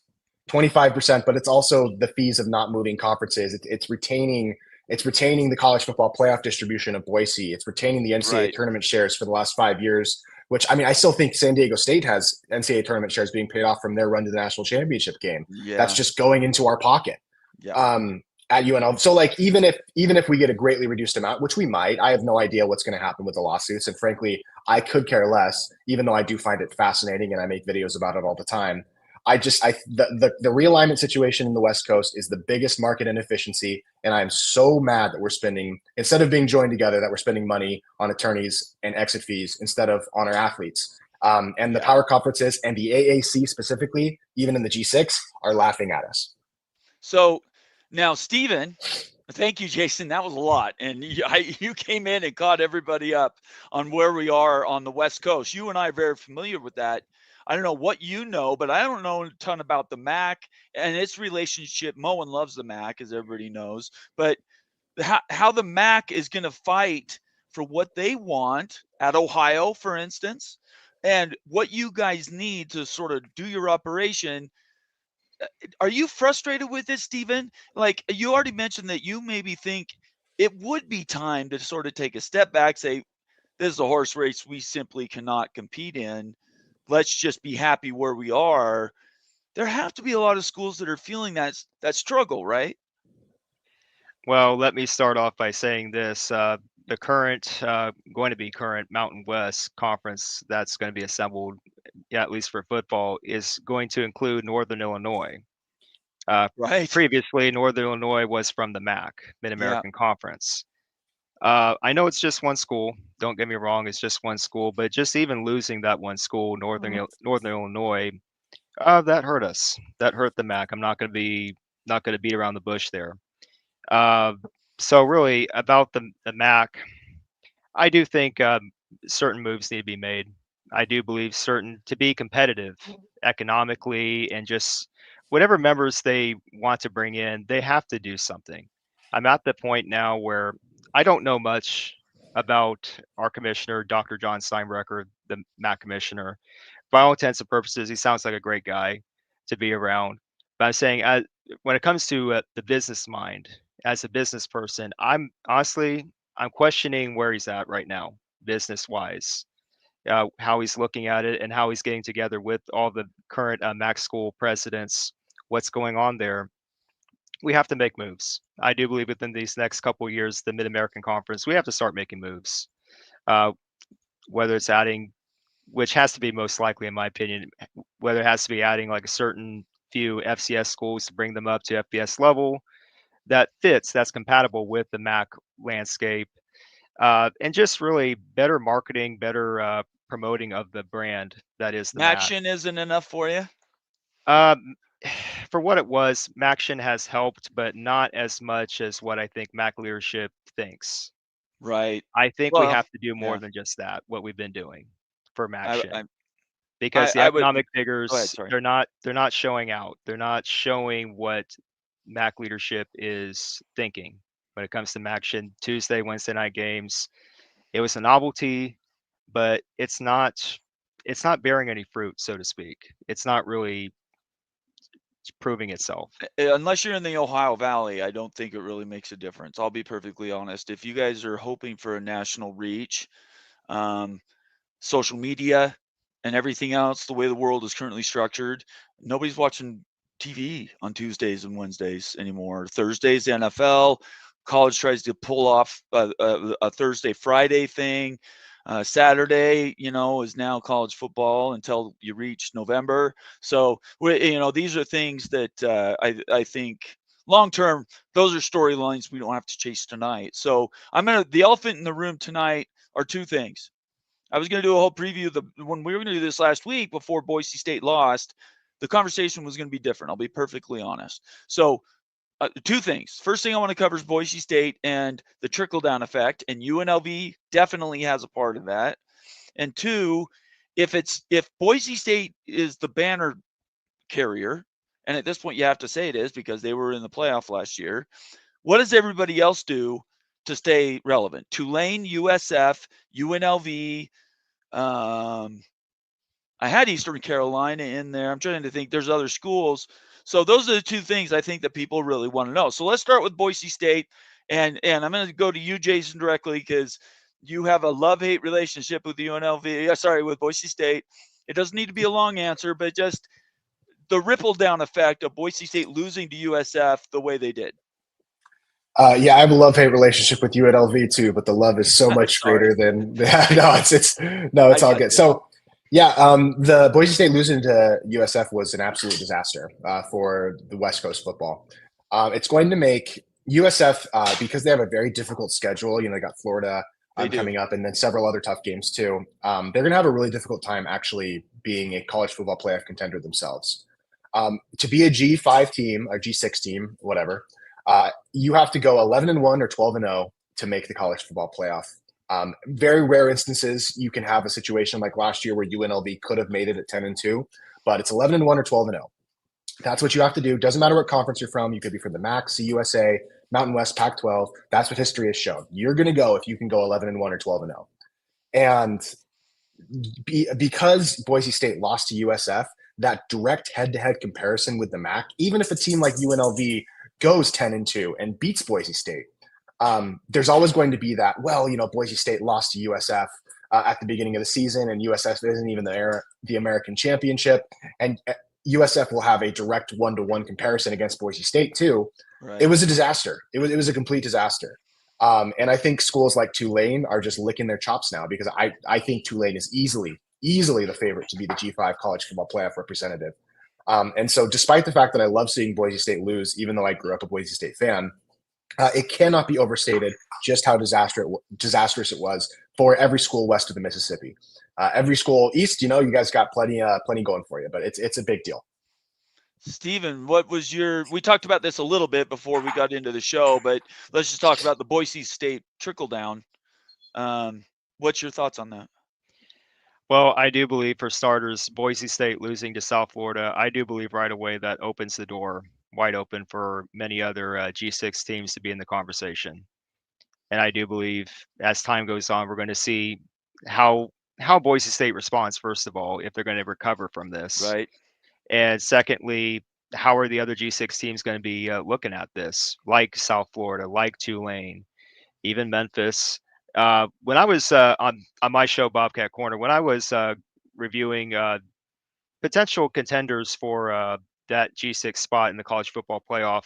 25%, but it's also the fees of not moving conferences. It's retaining the college football playoff distribution of Boise. It's retaining the NCAA tournament shares for the last 5 years. Which, I mean, I still think San Diego State has NCAA tournament shares being paid off from their run to the national championship game. Yeah. That's just going into our pocket at UNLV. So, like, even if we get a greatly reduced amount, which we might, I have no idea what's going to happen with the lawsuits. And frankly, I could care less, even though I do find it fascinating and I make videos about it all the time. The realignment situation in the West Coast is the biggest market inefficiency, and I'm so mad that we're spending, instead of being joined together, that we're spending money on attorneys and exit fees instead of on our athletes. And the power conferences and the AAC specifically, even in the G6, are laughing at us. So now, Stephen, thank you, Jason. That was a lot, and you came in and caught everybody up on where we are on the West Coast. You and I are very familiar with that. I don't know what you know, but I don't know a ton about the MAC and its relationship. Moen loves the MAC, as everybody knows, but how the MAC is going to fight for what they want at Ohio, for instance, and what you guys need to sort of do your operation. Are you frustrated with it, Stephen? Like, you already mentioned that you maybe think it would be time to sort of take a step back, say, this is a horse race we simply cannot compete in. Let's just be happy where we are. There have to be a lot of schools that are feeling that struggle, right? Well, let me start off by saying this. the current, going to be current Mountain West Conference that's going to be assembled, at least for football, is going to include Northern Illinois. Right. Previously, Northern Illinois was from the MAC, Mid-American Conference. I know it's just one school. Don't get me wrong, it's just one school, but just even losing that one school, Northern Illinois, that hurt us. That hurt the MAC. I'm not going to beat around the bush there. So really, about the MAC, I do think certain moves need to be made. I do believe to be competitive economically and just whatever members they want to bring in, they have to do something. I'm at the point now where I don't know much about our commissioner, Dr. John Steinbrecher, the MAC commissioner. By all intents and purposes, he sounds like a great guy to be around. But I'm saying, when it comes to the business mind, as a business person, I'm questioning where he's at right now, business wise, how he's looking at it and how he's getting together with all the current MAC school presidents, what's going on there. We have to make moves. I do believe within these next couple of years, the Mid-American Conference, we have to start making moves. Whether it's adding, which has to be most likely, in my opinion, whether it has to be adding like a certain few FCS schools to bring them up to FBS level that fits, that's compatible with the MAC landscape, and just really better marketing, better promoting of the brand that is the MAC. Maction isn't enough for you? For what it was, Maction has helped, but not as much as what I think MAC leadership thinks. Right. I think we have to do more than just that, what we've been doing for Maction. Because the economic figures, they're not showing out. They're not showing what MAC leadership is thinking when it comes to Maction. Tuesday, Wednesday night games, it was a novelty, but it's not bearing any fruit, so to speak. It's not really proving itself. Unless you're in the Ohio Valley, I don't think it really makes a difference. I'll be perfectly honest. If you guys are hoping for a national reach, social media and everything else, the way the world is currently structured, nobody's watching TV on Tuesdays and Wednesdays anymore. Thursdays, the NFL. College tries to pull off a Thursday, Friday thing. Saturday, is now college football until you reach November. So, these are things that I think long term, those are storylines we don't have to chase tonight. So the elephant in the room tonight are two things. I was going to do a whole preview when we were going to do this last week before Boise State lost. The conversation was going to be different. I'll be perfectly honest. So, two things. First thing I want to cover is Boise State and the trickle-down effect, and UNLV definitely has a part of that. And two, if Boise State is the banner carrier, and at this point you have to say it is because they were in the playoff last year, what does everybody else do to stay relevant? Tulane, USF, UNLV. I had Eastern Carolina in there. I'm trying to think. There's other schools. So those are the two things I think that people really want to know. So let's start with Boise State, and I'm going to go to you, Jason, directly because you have a love-hate relationship with with Boise State. It doesn't need to be a long answer, but just the ripple-down effect of Boise State losing to USF the way they did. I have a love-hate relationship with UNLV too, but the love is so much greater than it's all good. So. Yeah, the Boise State losing to USF was an absolute disaster for the West Coast football. It's going to make USF, because they have a very difficult schedule, they got Florida coming up and then several other tough games too. They're going to have a really difficult time actually being a college football playoff contender themselves. To be a G5 team, a G6 team, whatever, you have to go 11-1 or 12-0 to make the college football playoff. Very rare instances you can have a situation like last year where UNLV could have made it at 10-2, but it's 11-1 or 12-0. That's what you have to do. Doesn't matter what conference you're from. You could be from the MAC, CUSA, Mountain West, Pac-12. That's what history has shown. You're going to go if you can go 11-1 or 12-0. And because Boise State lost to USF, that direct head-to-head comparison with the MAC, even if a team like UNLV goes 10-2 and beats Boise State, there's always going to be that, Boise State lost to USF at the beginning of the season, and USF isn't even the American championship. And USF will have a direct one-to-one comparison against Boise State too. Right. It was a disaster. It was a complete disaster. And I think schools like Tulane are just licking their chops now because I think Tulane is easily the favorite to be the G5 college football playoff representative. And so despite the fact that I love seeing Boise State lose, even though I grew up a Boise State fan, it cannot be overstated just how disastrous it was for every school west of the Mississippi. Every school east, you guys got plenty going for you, but it's a big deal. Stephen, what was we talked about this a little bit before we got into the show, but let's just talk about the Boise State trickle down. What's your thoughts on that? Well, I do believe, for starters, Boise State losing to South Florida, I do believe right away that opens the door wide open for many other G6 teams to be in the conversation. And I do believe as time goes on, we're going to see how Boise State responds, first of all, if they're going to recover from this. Right. And secondly, how are the other G6 teams going to be looking at this, like South Florida, like Tulane, even Memphis? When I was on my show, Bobcat Corner, when I was reviewing potential contenders for that G6 spot in the college football playoff,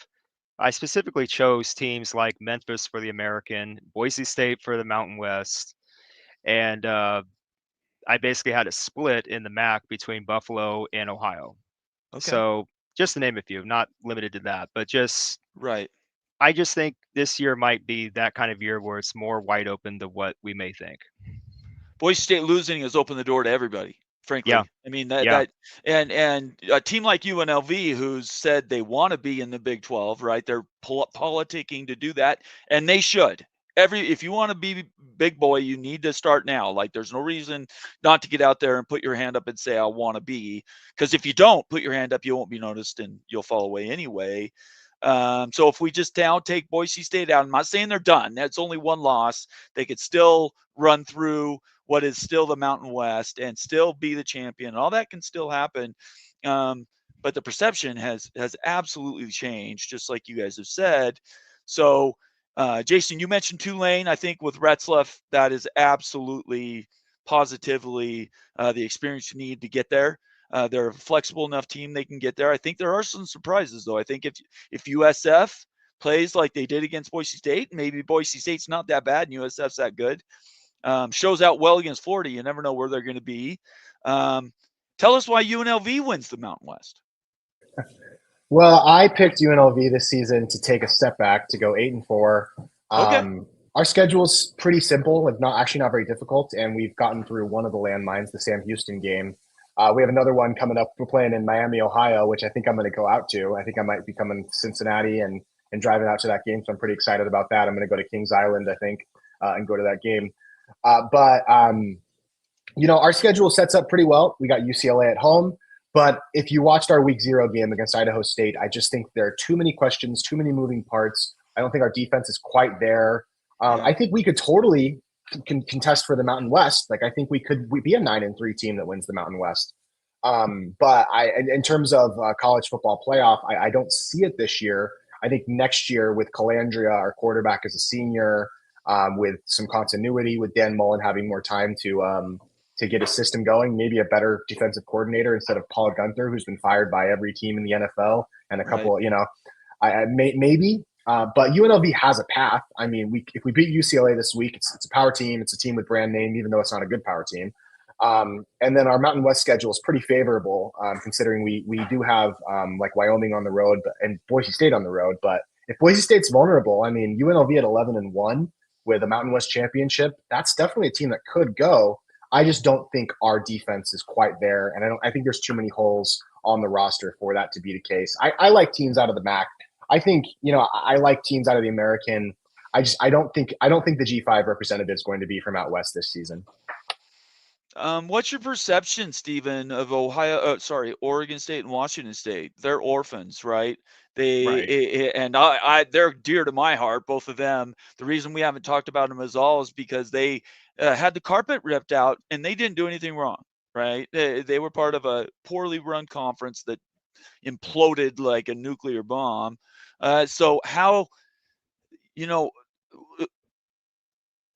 I specifically chose teams like Memphis for the American, Boise State for the Mountain West, and I basically had a split in the MAC between Buffalo and Ohio. Okay. So just to name a few, not limited to that, but just right. I just think this year might be that kind of year where it's more wide open than what we may think. Boise State losing has opened the door to everybody, frankly. Yeah. I mean, that and a team like UNLV, who's said they want to be in the Big 12, right? They're politicking to do that, and they should. If you want to be big boy, you need to start now. Like, there's no reason not to get out there and put your hand up and say, I want to be. Because if you don't put your hand up, you won't be noticed and you'll fall away anyway. So if we just now take Boise State out, I'm not saying they're done. That's only one loss. They could still run through what is still the Mountain West and still be the champion. All that can still happen. But the perception has absolutely changed, just like you guys have said. So, Jason, you mentioned Tulane. I think with Retzlaff, that is absolutely, positively the experience you need to get there. They're a flexible enough team they can get there. I think there are some surprises, though. I think if USF plays like they did against Boise State, maybe Boise State's not that bad and USF's that good. Shows out well against Florida. You never know where they're going to be. Tell us why UNLV wins the Mountain West. Well, I picked UNLV this season to take a step back, to go 8-4. Okay. Our schedule's pretty simple, like not very difficult, and we've gotten through one of the landmines, the Sam Houston game. We have another one coming up. We're playing in Miami, Ohio, which I think I'm going to go out to. I think I might be coming to Cincinnati and driving out to that game, so I'm pretty excited about that. I'm going to go to Kings Island, I think, and go to that game. But our schedule sets up pretty well. We got UCLA at home. But if you watched our week 0 game against Idaho State, I just think there are too many questions, too many moving parts. I don't think our defense is quite there. I think we could totally contest for the Mountain West. Like, I think we'd be a 9-3 team that wins the Mountain West. But in terms of college football playoff, I don't see it this year. I think next year with Calandria, our quarterback, as a senior, with some continuity, with Dan Mullen having more time to get his system going, maybe a better defensive coordinator instead of Paul Gunther, who's been fired by every team in the NFL, and a couple, maybe. But UNLV has a path. I mean, if we beat UCLA this week, it's a power team. It's a team with brand name, even though it's not a good power team. And then our Mountain West schedule is pretty favorable, considering we do have like Wyoming on the road and Boise State on the road. But if Boise State's vulnerable, I mean, UNLV at 11-1 with a Mountain West championship, that's definitely a team that could go. I just don't think our defense is quite there, and I think there's too many holes on the roster for that to be the case. I like teams out of the MAC. I think I like teams out of the American. I don't think the G5 representative is going to be from out west this season. What's your perception, Stephen, of Oregon State and Washington State? They're orphans, right? They're dear to my heart, both of them. The reason we haven't talked about them as all is because they had the carpet ripped out and they didn't do anything wrong, right? They were part of a poorly run conference that imploded like a nuclear bomb. So how, we're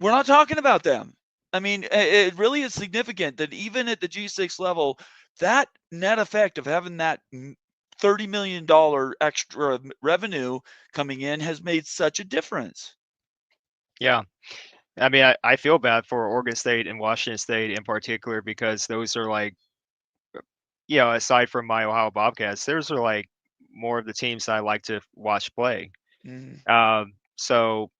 not talking about them. I mean, it really is significant that even at the G6 level, that net effect of having that $30 million extra revenue coming in has made such a difference. Yeah. I mean, I feel bad for Oregon State and Washington State in particular because those are like, aside from my Ohio Bobcats, those are like more of the teams I like to watch play. Mhm. So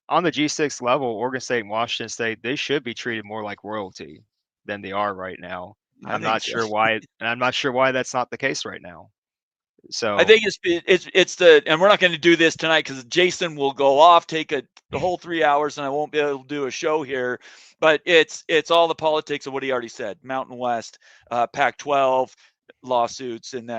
on the G6 level, Oregon State and Washington State, they should be treated more like royalty than they are right now. I think so. And I'm not sure why that's not the case right now. I So think it's the, and we're not going to do this tonight because Jason will go off, take the whole 3 hours, and I won't be able to do a show here. But it's all the politics of what he already said: Mountain West, Pac-12 lawsuits, and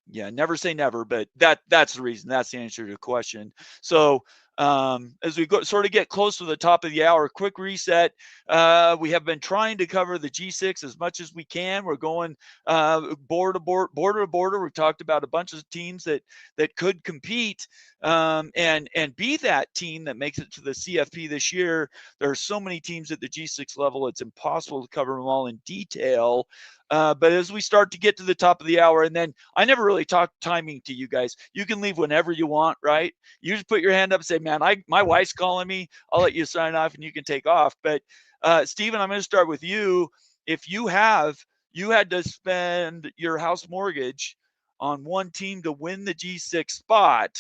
yeah, never say never, but that's the reason. That's the answer to the question. So as we sort of get close to the top of the hour, quick reset. We have been trying to cover the G6 as much as we can. We're going border to border. We've talked about a bunch of teams that could compete and be that team that makes it to the CFP this year. There are so many teams at the G6 level, it's impossible to cover them all in detail. But as we start to get to the top of the hour, and then I never really talk timing to you guys. You can leave whenever you want, right? You just put your hand up and say, man, my wife's calling me. I'll let you sign off and you can take off. But Stephen, I'm going to start with you. If you had to spend your house mortgage on one team to win the G6 spot,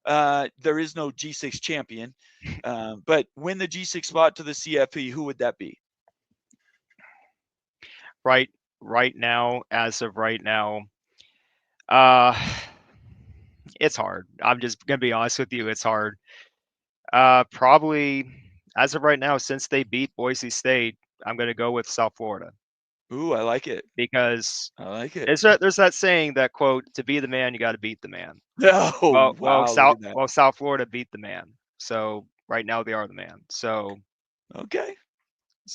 there is no G6 champion, but win the G6 spot to the CFP, who would that be? right now, as of right now, uh, it's hard. I'm just gonna be honest with you, it's hard. Probably as of right now, since they beat Boise State, I'm gonna go with South Florida Ooh, I like it. because I like it. there's that saying that quote, "To be the man, you got to beat the man." Oh, wow, look at that. South Florida beat the man. So right now they are the man. So Okay.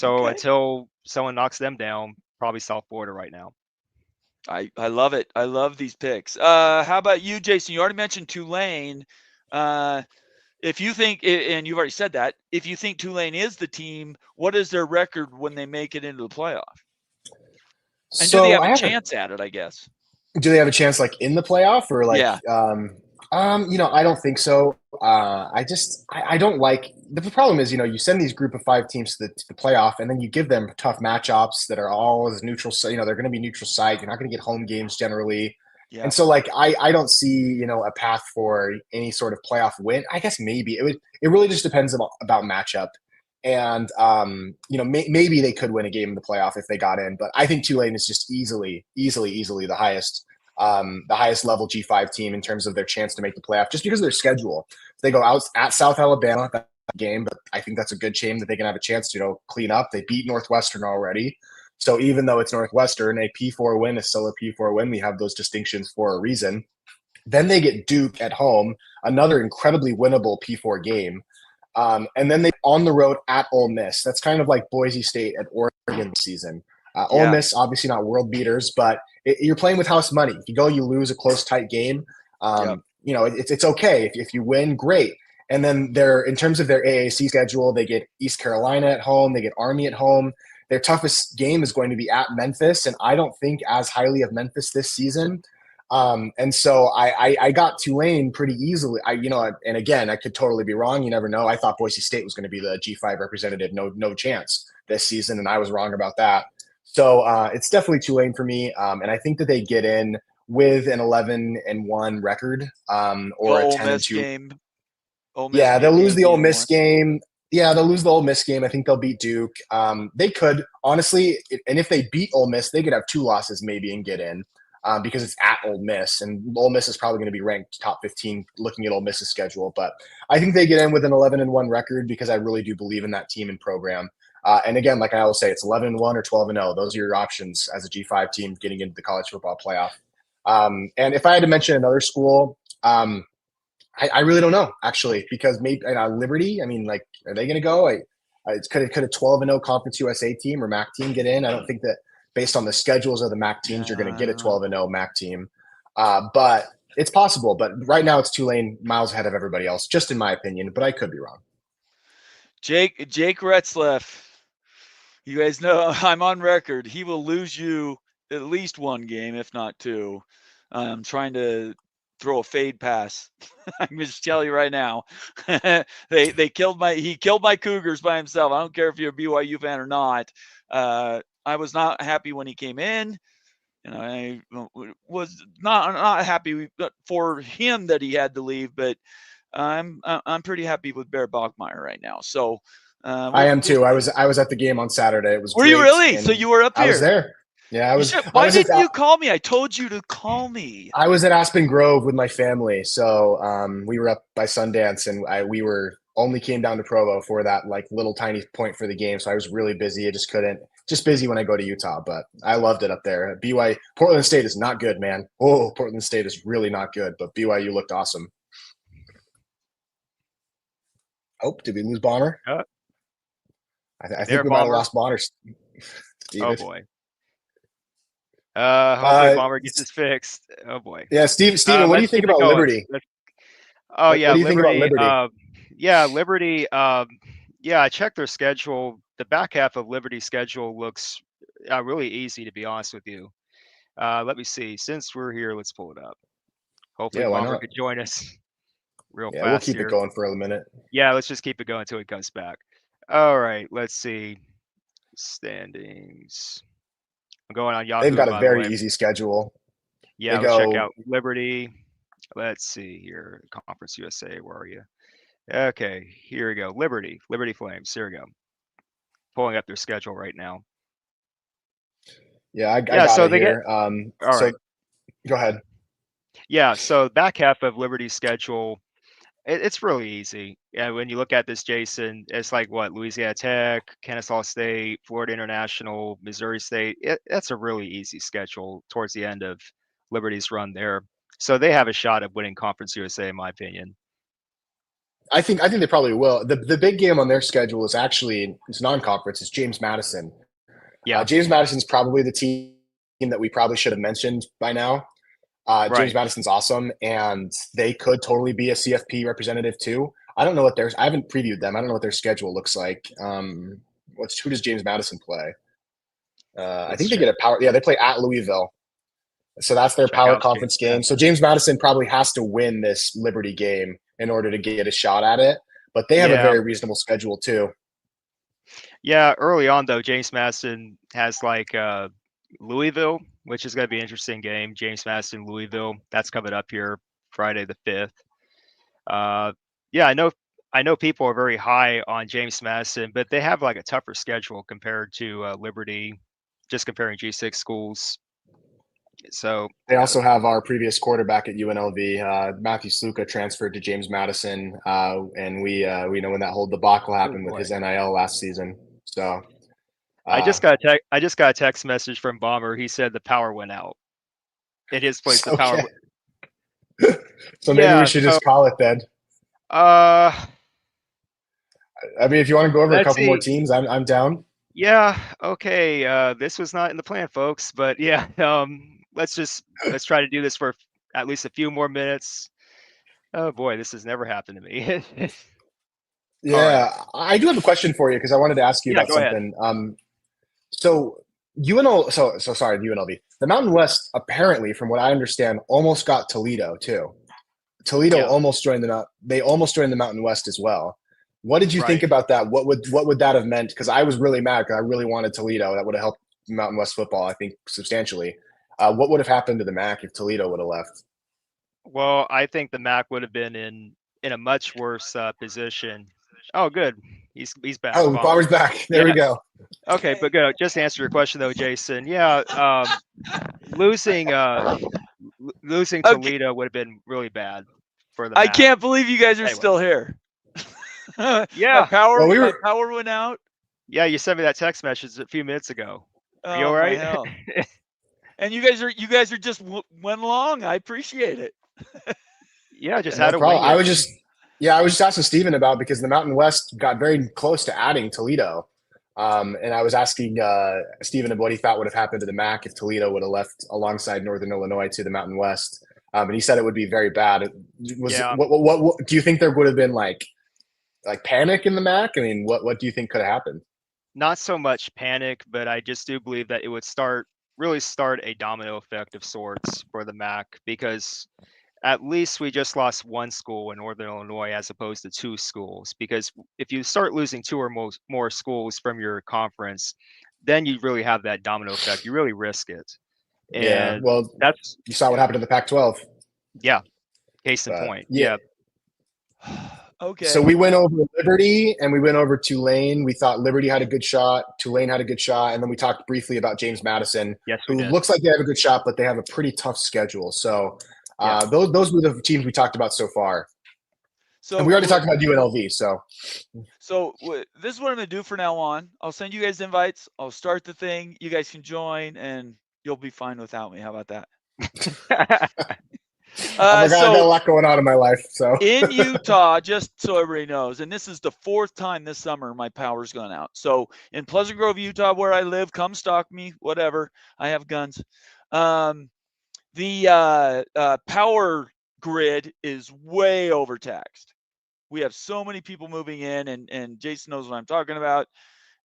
until someone knocks them down, probably South Florida right now. I love it. I love these picks. How about you, Jason? You already mentioned Tulane. If you think, and you've already said that, if you think Tulane is the team, what is their record when they make it into the playoff? And do they have a chance at it, I guess? Do they have a chance like in the playoff or like Yeah. I don't think so. I don't like the problem is, you send these group of 5 teams to the playoff and then you give them tough matchups that are all as neutral. So, they're going to be neutral site. You're not going to get home games generally. Yeah. And so like, I don't see, a path for any sort of playoff win. I guess maybe it really just depends about matchup. And, maybe they could win a game in the playoff if they got in, but I think Tulane is just easily the highest level G5 team in terms of their chance to make the playoff, just because of their schedule. They go out at South Alabama that game, but I think that's a good team that they can have a chance to clean up. They beat Northwestern already. So even though it's Northwestern, a P4 win is still a P4 win. We have those distinctions for a reason. Then they get Duke at home, another incredibly winnable P4 game. And then they on the road at Ole Miss. That's kind of like Boise State at Oregon season. Ole Miss, obviously not world beaters, but you're playing with house money. If you go, you lose a close, tight game. It's okay. If you win, great. And then in terms of their AAC schedule, they get East Carolina at home. They get Army at home. Their toughest game is going to be at Memphis, and I don't think as highly of Memphis this season. And so I got Tulane pretty easily. And again, I could totally be wrong. You never know. I thought Boise State was going to be the G5 representative. No chance this season, and I was wrong about that. So it's definitely Tulane for me, and I think that they get in with an 11-1 record or a 10-2 game. Yeah, they'll lose the Ole Miss game. Yeah, they'll lose the Ole Miss game. I think they'll beat Duke. They could honestly, and if they beat Ole Miss, they could have 2 losses maybe and get in. Because it's at Ole Miss, and Ole Miss is probably going to be ranked top 15 looking at Ole Miss's schedule. But I think they get in with an 11-1 record because I really do believe in that team and program. And again, like I always say, it's 11-1 or 12-0. Those are your options as a G5 team getting into the college football playoff. And if I had to mention another school, I really don't know, actually, because maybe Liberty, like, are they going to go? Could a 12-0 Conference USA team or MAC team get in? I don't think that based on the schedules of the MAC teams, you're going to get a 12-0 MAC team. But it's possible. But right now it's Tulane miles ahead of everybody else, just in my opinion, but I could be wrong. Jake Retzlaff, you guys know I'm on record. He will lose you at least 1 game, if not 2. I'm trying to throw a fade pass. I'm just telling you right now. He killed my Cougars by himself. I don't care if you're a BYU fan or not. I was not happy when he came in. And I was not happy for him that he had to leave, but I'm pretty happy with Bear Bogmeyer right now. So I am too. I was at the game on Saturday. It was Were great, you really? So you were up here? I was there. Yeah, I was. Why didn't you call me? I told you to call me. I was at Aspen Grove with my family, so we were up by Sundance, and we only came down to Provo for that like little tiny point for the game. So I was really busy. I just couldn't. Just busy when I go to Utah, but I loved it up there. Portland State is not good, man. Oh, Portland State is really not good, but BYU looked awesome. Oh, did we lose Bomber? I think we might have lost Bomber. Oh boy. Hopefully Bomber gets this fixed. Oh boy. Yeah, Steven, what do you think about Liberty? What do you think about Liberty? Liberty. Yeah, I checked their schedule. The back half of Liberty's schedule looks really easy, to be honest with you. Let me see. Since we're here, let's pull it up. Hopefully Bomber could join us real fast. We'll keep it going for a minute. Yeah, let's just keep it going until he comes back. All right, let's see. Standings. I'm going on Yahoo. They've got a very easy schedule. Yeah, let's check out Liberty. Let's see here. Conference USA, where are you? Okay, here we go. Liberty Flames. Here we go. Pulling up their schedule right now. Yeah, I got it here. All right. Go ahead. Yeah, so back half of Liberty's schedule, it's really easy. Yeah, when you look at this, Jason, it's like what? Louisiana Tech, Kennesaw State, Florida International, Missouri State. That's a really easy schedule towards the end of Liberty's run there. So they have a shot at winning Conference USA, in my opinion. I think they probably will. The big game on their schedule is actually it's non-conference. It's James Madison. Yeah, James Madison's probably the team that we probably should have mentioned by now. Right. James Madison's awesome, and they could totally be a CFP representative too. I don't know what I haven't previewed them. I don't know what their schedule looks like. Who does James Madison play? I think they get a power. Yeah, they play at Louisville. So that's their power conference game. So James Madison probably has to win this Liberty game in order to get a shot at it. But they have a very reasonable schedule too. Yeah, early on though, James Madison has like Louisville, which is going to be an interesting game. James Madison, Louisville. That's coming up here Friday the 5th. Yeah, I know people are very high on James Madison, but they have like a tougher schedule compared to Liberty. Just comparing G6 schools. So they also have our previous quarterback at UNLV, Matthew Sluka, transferred to James Madison, and we know when that whole debacle happened with his NIL last season. So I just got a text message from Bomber. He said the power went out. In his place, the power. So maybe we should just call it then. I mean, if you want to go over a couple more teams, I'm down. Yeah. Okay. This was not in the plan, folks. But yeah. Let's try to do this for at least a few more minutes. Oh boy, this has never happened to me. Yeah, right. I do have a question for you because I wanted to ask you about something. So UNLV. The Mountain West apparently, from what I understand, almost got Toledo too. Toledo almost joined they almost joined the Mountain West as well. What did you think about that? What would that have meant? Because I was really mad because I really wanted Toledo. That would have helped Mountain West football, I think, substantially. What would have happened to the MAC if Toledo would have left? Well, I think the MAC would have been in a much worse position. Oh, good. He's back. Oh, Bomber's back. There we go. Okay, but good. Just to answer your question though, Jason. Yeah, losing Toledo would have been really bad for the MAC. I can't believe you guys are still here. Yeah, my power went out. Yeah, you sent me that text message a few minutes ago. Are you all right? And you guys are just went along. I appreciate it. Yeah, just had a wing. I was just asking Steven about because the Mountain West got very close to adding Toledo. And I was asking Steven what he thought would have happened to the MAC if Toledo would have left alongside Northern Illinois to the Mountain West. And he said it would be very bad. What do you think there would have been like panic in the MAC? I mean, what do you think could have happened? Not so much panic, but I just do believe that it would really start a domino effect of sorts for the MAC because at least we just lost one school in Northern Illinois as opposed to two schools. Because if you start losing two or more schools from your conference, then you really have that domino effect. You really risk it. Yeah. And Well, that's, you saw what happened to the Pac-12. yeah, case in But point. yeah. Okay. So we went over Liberty and we went over Tulane. We thought Liberty had a good shot. Tulane had a good shot. And then we talked briefly about James Madison, Yes, we who did. looks like they have a good shot, but they have a pretty tough schedule. So Yeah. those were the teams we talked about so far. So And we already talked about UNLV. So this is what I'm gonna do for now on. I'll send you guys invites. I'll start the thing. You guys can join, and you'll be fine without me. How about that? I got a lot going on in my life. So in Utah, just so everybody knows, and this is the 4th time this summer my power's gone out. So in Pleasant Grove, Utah, where I live, come stalk me, whatever. I have guns. The power grid is way overtaxed. We have so many people moving in, and Jason knows what I'm talking about.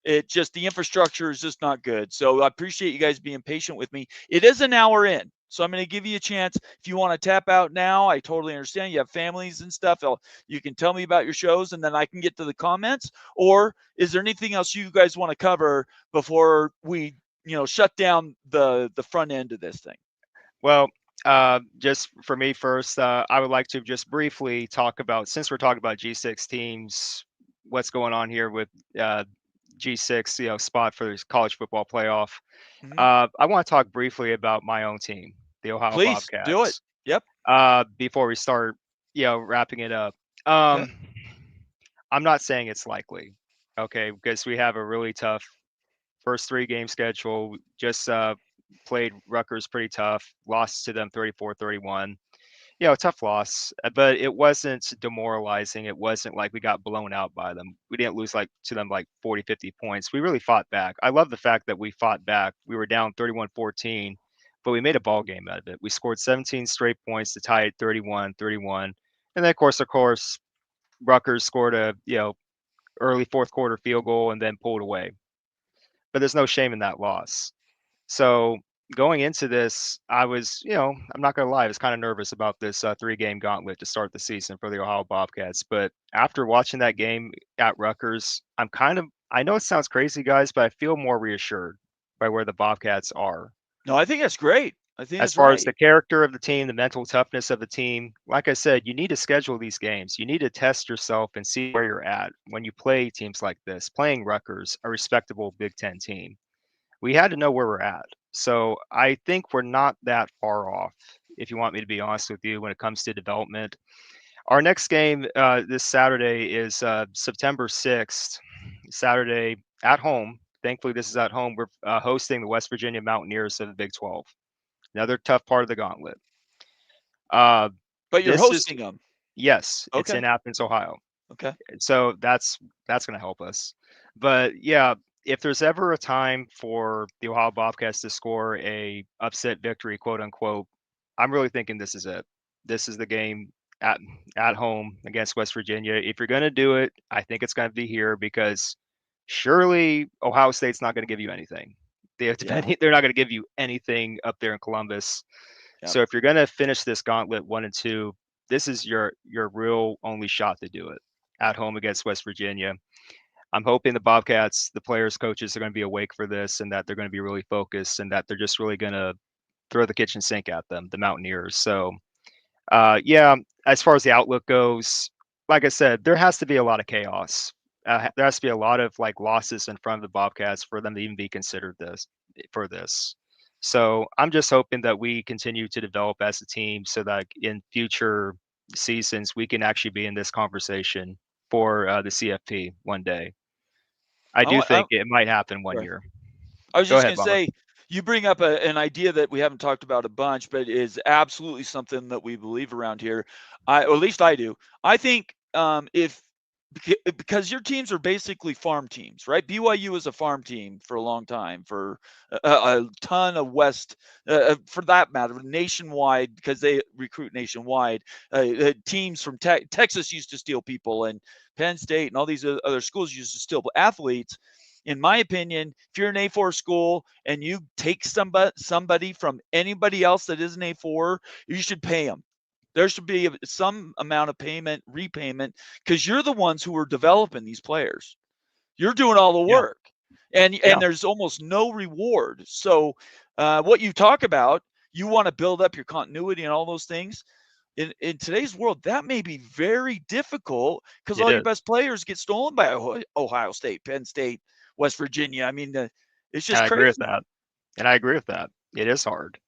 It just, the infrastructure is just not good. So I appreciate you guys being patient with me. It is an hour in, so I'm going to give you a chance. If you want to tap out now, I totally understand. You have families and stuff. You can tell me about your shows, and then I can get to the comments. Or is there anything else you guys want to cover before we, shut down the front end of this thing? Well, just for me first, I would like to just briefly talk about, since we're talking about G6 teams, what's going on here with G6, spot for this college football playoff. Mhm. I want to talk briefly about my own team, the Ohio Please Bobcats. do it. Yep. Before we start, wrapping it up. Okay. I'm not saying it's likely, okay, because we have a really tough first 3-game schedule. We just played Rutgers pretty tough, lost to them 34-31. Tough loss, but it wasn't demoralizing. It wasn't like we got blown out by them. We didn't lose to them 40, 50 points. We really fought back. I love the fact that we fought back. We were down 31-14, but we made a ball game out of it. We scored 17 straight points to tie it 31-31. And then of course, Rutgers scored a, early fourth quarter field goal and then pulled away. But there's no shame in that loss. So going into this, I was, I'm not going to lie, I was kind of nervous about this 3-game gauntlet to start the season for the Ohio Bobcats. But after watching that game at Rutgers, I know it sounds crazy, guys, but I feel more reassured by where the Bobcats are. No, I think that's great. I think As that's far right. as the character of the team, the mental toughness of the team, like I said, you need to schedule these games. You need to test yourself and see where you're at when you play teams like this. Playing Rutgers, a respectable Big Ten team, we had to know where we're at. So I think we're not that far off, if you want me to be honest with you, when it comes to development. Our next game this Saturday is September 6th, Saturday at home. Thankfully, this is at home. We're hosting the West Virginia Mountaineers of the Big 12. Another tough part of the gauntlet. But you're This hosting them. Yes, it's Okay. in Athens, Ohio. Okay. So that's going to help us. But yeah, if there's ever a time for the Ohio Bobcats to score a upset victory, quote unquote, I'm really thinking this is it. This is the game at home against West Virginia. If you're going to do it, I think it's going to be here, because surely Ohio State's not going to give you anything. They're not going to give you anything up there in Columbus. Yep. So if you're going to finish this gauntlet 1 and 2, this is your real only shot to do it at home against West Virginia. I'm hoping the Bobcats, the players, coaches, are going to be awake for this, and that they're going to be really focused, and that they're just really going to throw the kitchen sink at them, the Mountaineers. So, as far as the outlook goes, like I said, there has to be a lot of chaos. There has to be a lot of losses in front of the Bobcats for them to even be considered for this. So I'm just hoping that we continue to develop as a team, so that in future seasons we can actually be in this conversation for the CFP one day. I do think it might happen one year. I was Go just ahead, going to say, you bring up an idea that we haven't talked about a bunch, but is absolutely something that we believe around here. Or at least I do. I think because your teams are basically farm teams, right? BYU was a farm team for a long time, for a ton of West, for that matter, nationwide, because they recruit nationwide. Teams from Texas used to steal people, and Penn State and all these other schools used to steal athletes. In my opinion, if you're an A4 school and you take somebody from anybody else that is an A4, you should pay them. There should be some amount of repayment, because you're the ones who are developing these players. You're doing all the Yeah. work, and Yeah. there's almost no reward. So what you talk about, you want to build up your continuity and all those things. In today's world, that may be very difficult, because It all your is. best players get stolen by Ohio State, Penn State, West Virginia. I mean, it's And just I agree with crazy. that. And I agree with that. It is hard.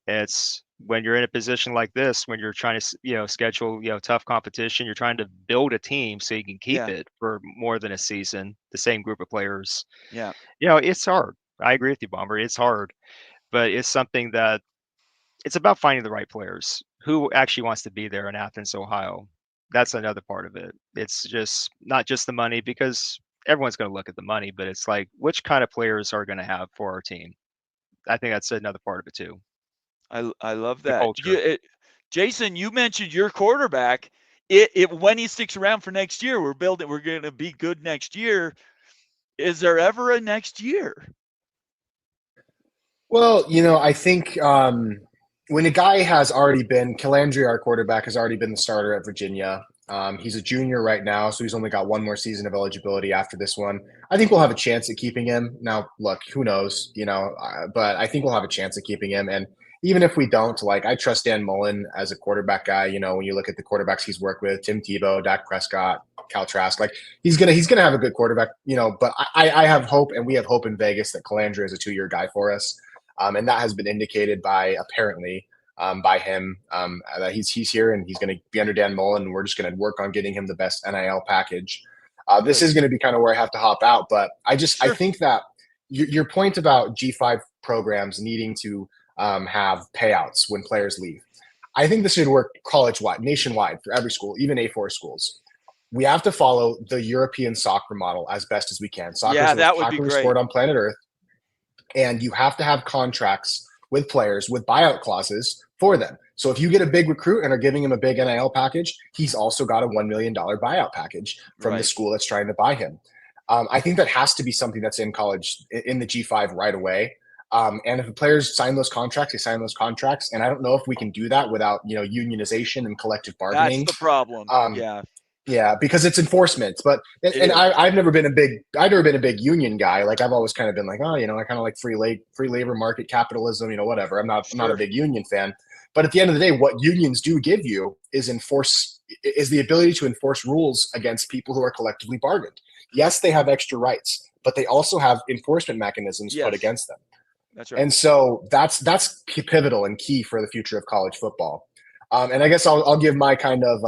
It's when you're in a position like this, when you're trying to, schedule, tough competition, you're trying to build a team so you can keep Yeah, it for more than a season, the same group of players. yeah. It's hard. I agree with you, Bomber. It's hard, but it's something that it's about finding the right players. Who actually wants to be there in Athens, Ohio? That's another part of it. It's just not just the money, because everyone's going to look at the money, but it's like, which kind of players are going to have for our team? I think that's another part of it too. I love The that. culture. Jason, you mentioned your quarterback. When he sticks around for next year, we're going to be good next year. Is there ever a next year? Well, I think when a guy has already been, Calandria, our quarterback, has already been the starter at Virginia. He's a junior right now, so he's only got one more season of eligibility after this one. I think we'll have a chance at keeping him. Now, look, who knows, but I think we'll have a chance at keeping him. And even if we don't, I trust Dan Mullen as a quarterback guy. When you look at the quarterbacks he's worked with, Tim Tebow, Dak Prescott, Cal Trask, he's gonna have a good quarterback. But I have hope, and we have hope in Vegas that Calandria is a 2-year guy for us. And that has been indicated by him that he's here and he's going to be under Dan Mullen, and we're just going to work on getting him the best NIL package. This is going to be kind of where I have to hop out, but I think that your point about G5 programs needing to have payouts when players leave, I think this should work college-wide, nationwide, for every school, even A4 schools. We have to follow the European soccer model as best as we can. Soccer is the that most would be popular great. sport on planet Earth. And you have to have contracts with players with buyout clauses for them. So if you get a big recruit and are giving him a big NIL package, he's also got a $1 million buyout package from the school that's trying to buy him. I think that has to be something that's in college, in the G5 right away. And if the players sign those contracts, they sign those contracts. And I don't know if we can do that without, unionization and collective bargaining. That's the problem. Yeah, because it's enforcement. But I've never been a big union guy. I've always kind of been I kind of like free labor market capitalism, whatever. I'm not a big union fan. But at the end of the day, what unions do give you is the ability to enforce rules against people who are collectively bargained. Yes, they have extra rights, but they also have enforcement mechanisms put against them. That's right. And so that's pivotal and key for the future of college football. And I guess I'll give my kind of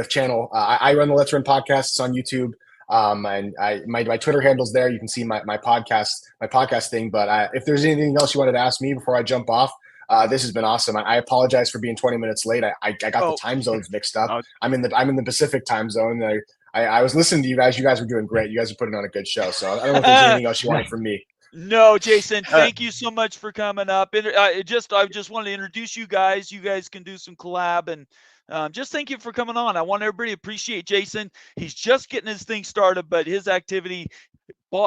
channel. I run the Let's Run podcast. It's on YouTube. And my Twitter handle's there. You can see my podcast thing. But if there's anything else you wanted to ask me before I jump off, this has been awesome. I apologize for being 20 minutes late. I got the time zones mixed up. I'm in the Pacific time zone. I was listening to you guys. You guys were doing great. You guys are putting on a good show. So I don't know if there's anything else you wanted from me. No, Jason, thank you so much for coming up. And I just wanted to introduce you guys. You guys can do some collab, and just thank you for coming on. I want everybody to appreciate Jason. He's just getting his thing started, but his activity,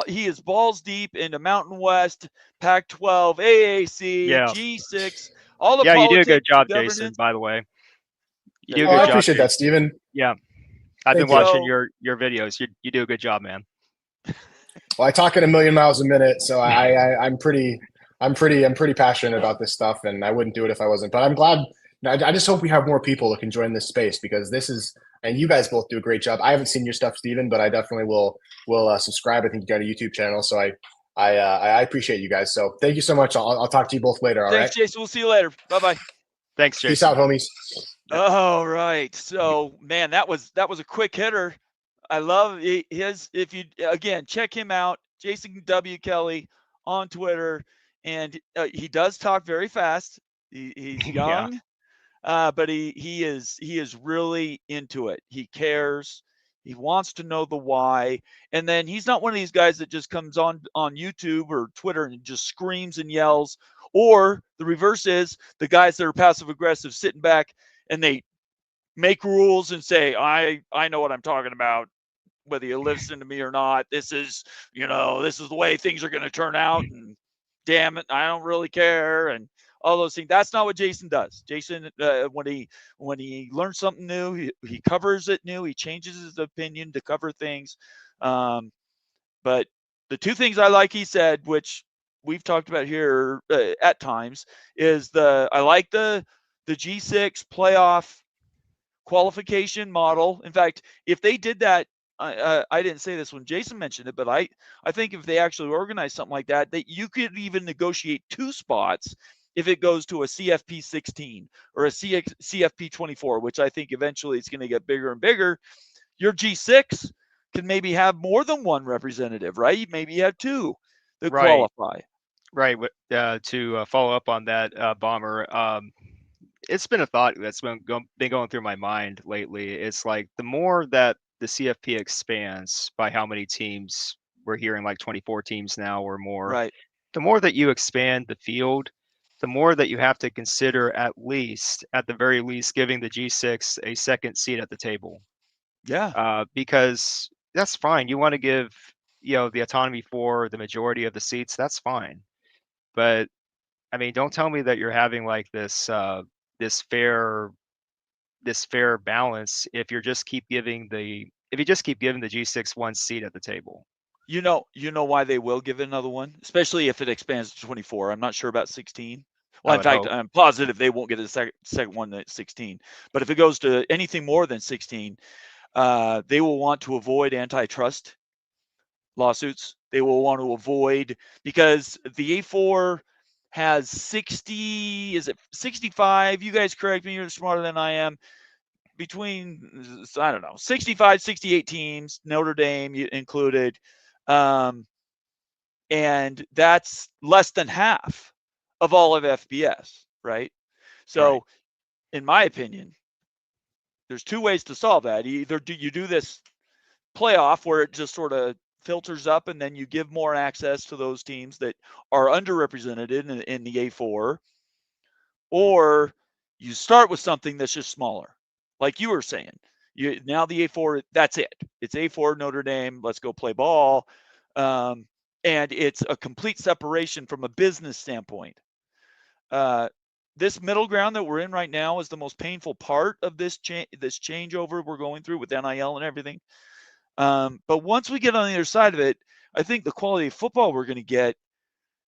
he is balls deep into Mountain West, Pac-12, AAC, G6, all the you do a good politics, job, governance. Jason, by the way. You do a I good job. appreciate that, Steven. Yeah. I've been watching your videos. You do a good job, man. Well, I talk at 1,000,000 miles a minute, so I'm pretty passionate about this stuff, and I wouldn't do it if I wasn't. But I'm glad. I just hope we have more people that can join this space, because this is, and you guys both do a great job. I haven't seen your stuff, Steven, but I definitely will subscribe. I think you got a YouTube channel, so I appreciate you guys. So thank you so much. I'll talk to you both later. All right. Thanks, Jason. We'll see you later. Bye-bye. Thanks, Jason. Peace out, homies. All right. So, man, that was a quick hitter. I love his. If you again check him out, Jason W. Kelly on Twitter, and he does talk very fast. He's young, but he is really into it. He cares. He wants to know the why, and then he's not one of these guys that just comes on YouTube or Twitter and just screams and yells. Or the reverse is the guys that are passive aggressive, sitting back and they make rules and say, I know what I'm talking about, whether you listen to me or not. This is the way things are going to turn out, and damn it, I don't really care, and all those things. That's not what Jason does. Jason, when he learns something new, he covers it new. He changes his opinion to cover things. But the two things I like, he said, which we've talked about here at times, is I like the G6 playoff qualification model. In fact, if they did that, I didn't say this when Jason mentioned it, but I think if they actually organized something like that, that you could even negotiate 2 spots if it goes to a CFP 16 or a CFP 24, which I think eventually it's going to get bigger and bigger. Your G6 can maybe have more than one representative, right? Maybe you have 2 that qualify. Right. To follow up on that, Bomber, it's been a thought that's been going through my mind lately. It's like the more that the CFP expands by how many teams, we're hearing like 24 teams now or more, Right. the more that you expand the field, the more that you have to consider at the very least, giving the G6 a second seat at the table. Yeah. Because that's fine. You want to give, the autonomy for the majority of the seats. That's fine. But I mean, don't tell me that you're having like this fair balance if you just keep giving the G6 one seat at the table. You know why they will give another one, especially if it expands to 24. I'm not sure about 16. Well, I in would fact, hope. I'm positive they won't get a second one at 16. But if it goes to anything more than 16, they will want to avoid antitrust lawsuits. They will want to avoid, because the A4 has 60, is it 65? You guys correct me, you're smarter than I am. Between, I don't know, 65, 68 teams, Notre Dame included. And that's less than half of all of FBS, right? So, Right. in my opinion, there's 2 ways to solve that. Either you do this playoff where it just sort of filters up, and then you give more access to those teams that are underrepresented in the A4, or you start with something that's just smaller, like you were saying. Now the A4, that's it. It's A4 Notre Dame. Let's go play ball, and it's a complete separation from a business standpoint. This middle ground that we're in right now is the most painful part of this changeover we're going through with NIL and everything. But once we get on the other side of it, I think the quality of football we're going to get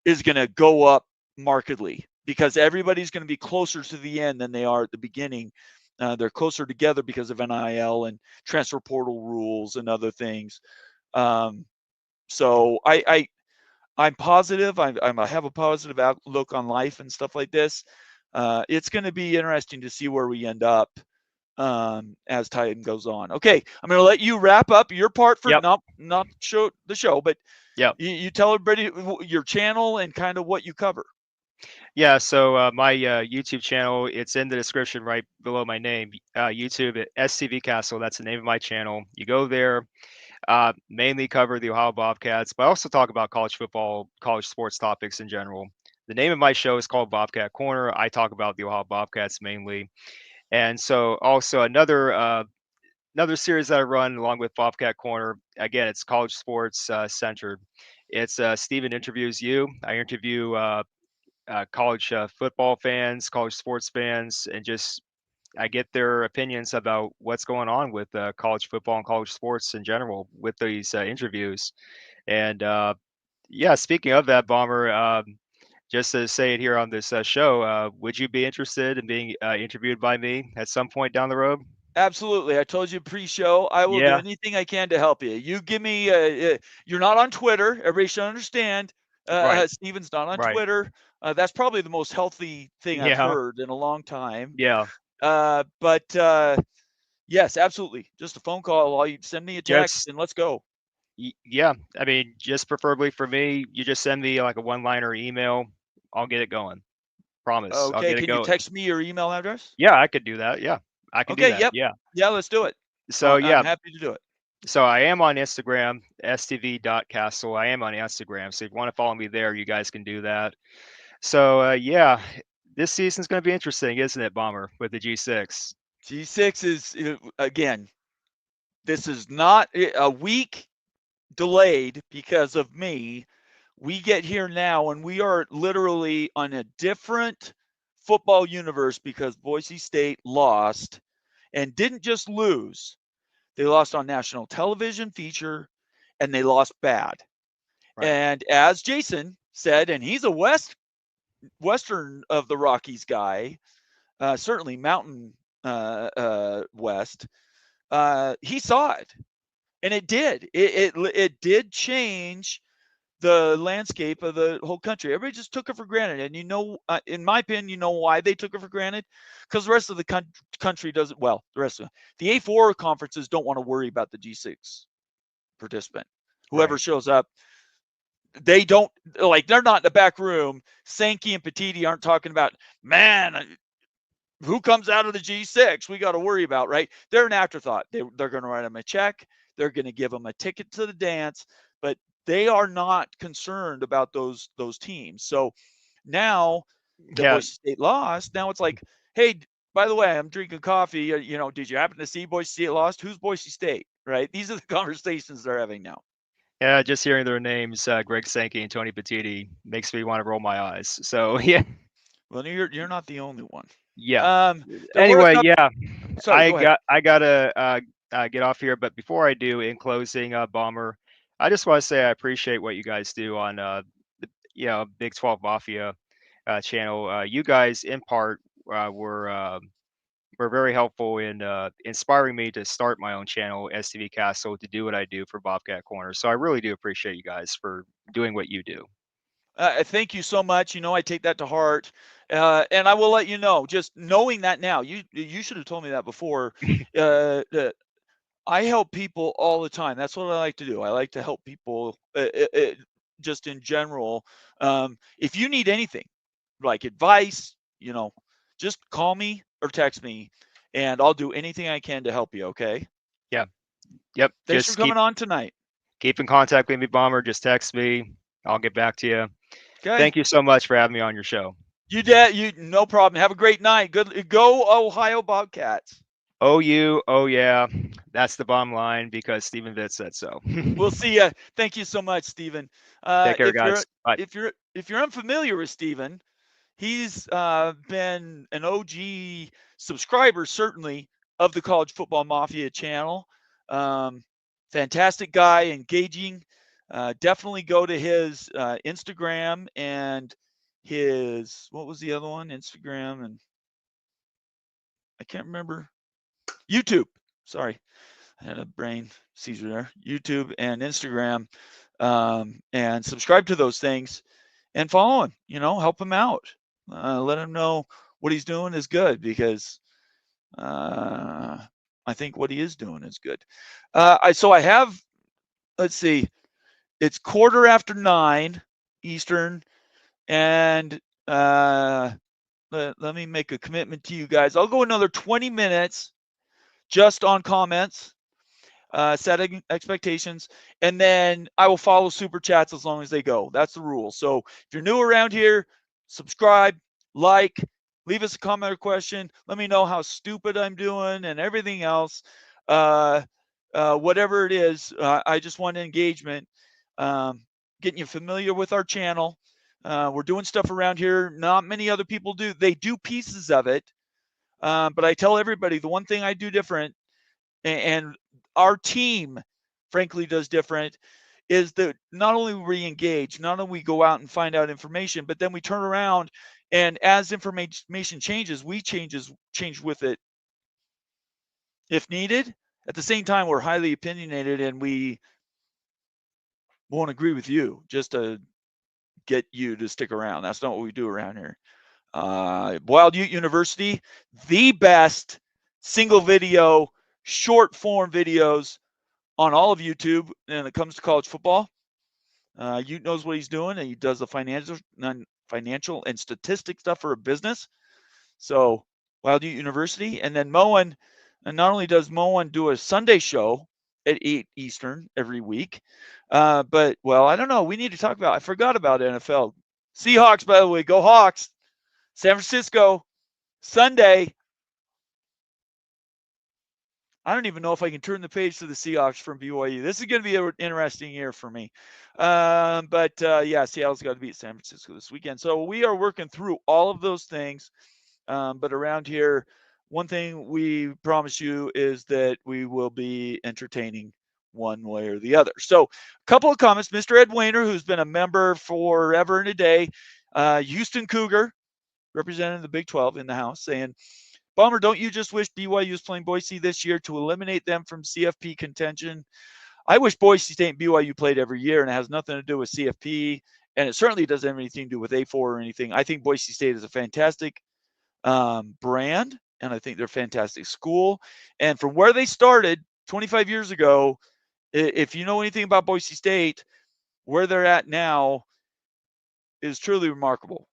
is going to go up markedly, because everybody's going to be closer to the end than they are at the beginning. They're closer together because of NIL and transfer portal rules and other things. So I'm positive. I have a positive outlook on life and stuff like this. It's going to be interesting to see where we end up as time goes on. Okay, I'm going to let you wrap up your part for not show the show, but you tell everybody your channel and kind of what you cover. Yeah, so my YouTube channel, it's in the description right below my name. YouTube at STV Castle, that's the name of my channel. You go there, mainly cover the Ohio Bobcats, but I also talk about college football, college sports topics in general. The name of my show is called Bobcat Corner. I talk about the Ohio Bobcats mainly. And so also another series that I run along with Bobcat Corner, again, it's college sports centered. It's Steven Interviews You. I interview college football fans, college sports fans, and just I get their opinions about what's going on with college football and college sports in general with these interviews. And speaking of that, Bomber, just to say it here on this show, would you be interested in being interviewed by me at some point down the road? Absolutely. I told you pre-show, I will do anything I can to help you. You give me, you're not on Twitter. Everybody should understand. Right. Steven's not on Right. Twitter. That's probably the most healthy thing I've heard in a long time. Yeah. But yes, absolutely. Just a phone call. All you send me a text and let's go. Yeah. I mean, just preferably for me, you just send me like a one-liner email. I'll get it going. Promise. I'll Okay. get it Can going. you text me your email address? Yeah, I could do that. Yeah. I can do that. Yep. Yeah. Yeah, let's do it. So I'm happy to do it. So I am on Instagram, stv.castle. I am on Instagram. So if you want to follow me there, you guys can do that. So this season's going to be interesting, isn't it, Bomber, with the G6? G6 is, again, this is not a week delayed because of me. We get here now and we are literally on a different football universe because Boise State lost, and didn't just lose. They lost on national television feature, and they lost bad. Right. And as Jason said, and he's a western of the Rockies guy, certainly Mountain West. He saw it, and it did. It did change the landscape of the whole country. Everybody just took it for granted, and in my opinion, you know why they took it for granted? Because the rest of the country doesn't. Well, the rest of the A4 conferences don't want to worry about the G6 participant. Whoever Right. shows up, they don't like. They're not in the back room. Sankey and Petiti aren't talking about, man, who comes out of the G6 we got to worry about, right? They're an afterthought. They're going to write them a check. They're going to give them a ticket to the dance, but they are not concerned about those teams. So now that Yeah. Boise State lost, now it's like, hey, by the way, I'm drinking coffee. Did you happen to see Boise State lost? Who's Boise State, right? These are the conversations they're having now. Yeah, just hearing their names, Greg Sankey and Tony Petiti, makes me want to roll my eyes. So yeah, Well, you're not the only one. yeah. There were a Anyway, couple- yeah, Sorry, go ahead. I gotta get off here. But before I do, in closing, Bomber, I just want to say I appreciate what you guys do on the Big 12 Mafia channel. You guys, in part, were very helpful in inspiring me to start my own channel, STV Castle, to do what I do for Bobcat Corner. So I really do appreciate you guys for doing what you do. Thank you so much. I take that to heart, and I will let you know. Just knowing that now, you should have told me that before. That I help people all the time. That's what I like to do. I like to help people, just in general. If you need anything, like advice, just call me or text me, and I'll do anything I can to help you. Okay. Yeah. Yep. Thanks Just for coming on tonight. keep in contact with me, Bomber. Just text me. I'll get back to you. Okay. Thank you so much for having me on your show. No problem. Have a great night. Go Ohio Bobcats. OU, oh yeah, that's the bottom line because Stephen Vitt said so. We'll see you. Thank you so much, Stephen. Take care, guys. Bye. If you're unfamiliar with Stephen, he's been an OG subscriber, certainly, of the College Football Mafia channel. Fantastic guy, engaging. Definitely go to his Instagram and his, what was the other one? Instagram and I can't remember. YouTube. Sorry. I had a brain seizure there. YouTube and Instagram. And subscribe to those things and follow him, help him out. Let him know what he's doing is good because I think what he is doing is good. Let's see, it's 9:15 Eastern, and let me make a commitment to you guys. I'll go another 20 minutes just on comments, setting expectations, and then I will follow super chats as long as they go. That's the rule. So if you're new around here, subscribe, like, leave us a comment or question. Let me know how stupid I'm doing and everything else. Whatever it is, I just want engagement, getting you familiar with our channel. We're doing stuff around here not many other people do. They do pieces of it, but I tell everybody the one thing I do different, and our team, frankly, does different, is that not only we engage, not only we go out and find out information, but then we turn around and as information changes, we change with it if needed. At the same time, we're highly opinionated and we won't agree with you just to get you to stick around. That's not what we do around here. Wild Ute University, the best single video, short form videos on all of YouTube when it comes to college football. Ute knows what he's doing, and he does the financial and statistic stuff for a business. So Wild Ute University, and then Moen, and not only does Moen do a Sunday show at 8 Eastern every week, but I don't know. We need to talk about. I forgot about NFL. Seahawks, by the way, go Hawks. San Francisco, Sunday. I don't even know if I can turn the page to the Seahawks from BYU. This is going to be an interesting year for me. Seattle's got to beat San Francisco this weekend. So we are working through all of those things. But around here, one thing we promise you is that we will be entertaining one way or the other. So, a couple of comments. Mr. Ed Wayner, who's been a member forever and a day, Houston Cougar, representing the Big 12 in the house, saying, Bomber, don't you just wish BYU is playing Boise this year to eliminate them from CFP contention? I wish Boise State and BYU played every year, and it has nothing to do with CFP, and it certainly doesn't have anything to do with A4 or anything. I think Boise State is a fantastic brand, and I think they're a fantastic school. And from where they started 25 years ago, if you know anything about Boise State, where they're at now is truly remarkable.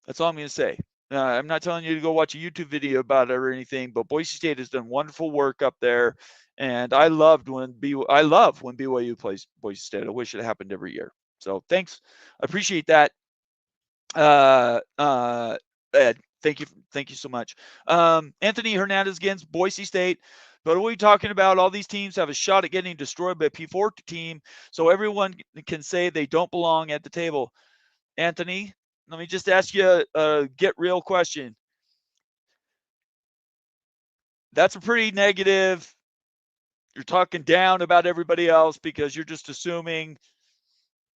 That's all I'm going to say. I'm not telling you to go watch a YouTube video about it or anything, but Boise State has done wonderful work up there, and I love when BYU plays Boise State. I wish it happened every year. So thanks, I appreciate that. Ed, thank you so much. Anthony Hernandez against Boise State. But what are we talking about? All these teams have a shot at getting destroyed by a P4 team, so everyone can say they don't belong at the table. Anthony, let me just ask you a get real question. That's a pretty negative. You're talking down about everybody else because you're just assuming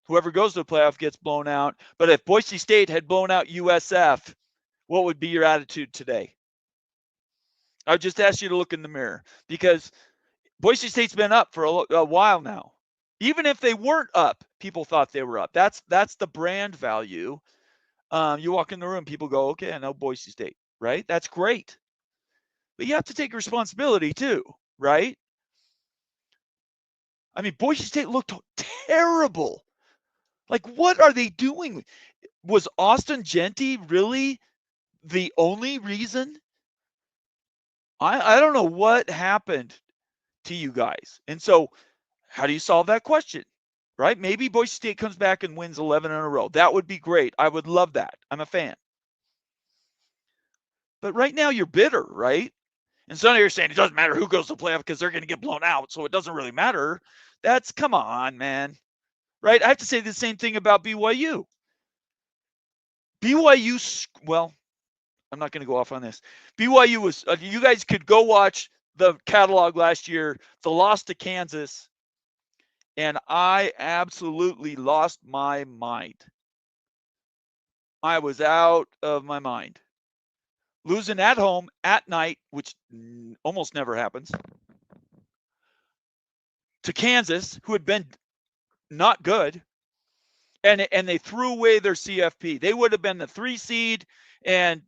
whoever goes to the playoff gets blown out. But if Boise State had blown out USF, what would be your attitude today? I would just ask you to look in the mirror because Boise State's been up for a while now. Even if they weren't up, people thought they were up. That's the brand value. You walk in the room, people go, okay, I know Boise State, right? That's great. But you have to take responsibility too, right? I mean, Boise State looked terrible. Like, what are they doing? Was Austin Genty really the only reason? I don't know what happened to you guys. And so how do you solve that question? Right? Maybe Boise State comes back and wins 11 in a row. That would be great. I would love that. I'm a fan. But right now you're bitter, right? And so now you're saying it doesn't matter who goes to the playoff because they're going to get blown out, so it doesn't really matter. Come on, man. Right? I have to say the same thing about BYU. Well, I'm not going to go off on this. BYU was, you guys could go watch the catalog last year, the loss to Kansas, and I absolutely lost my mind. I was out of my mind. Losing at home at night, which almost never happens, to Kansas, who had been not good, and they threw away their CFP. They would have been the 3 seed, and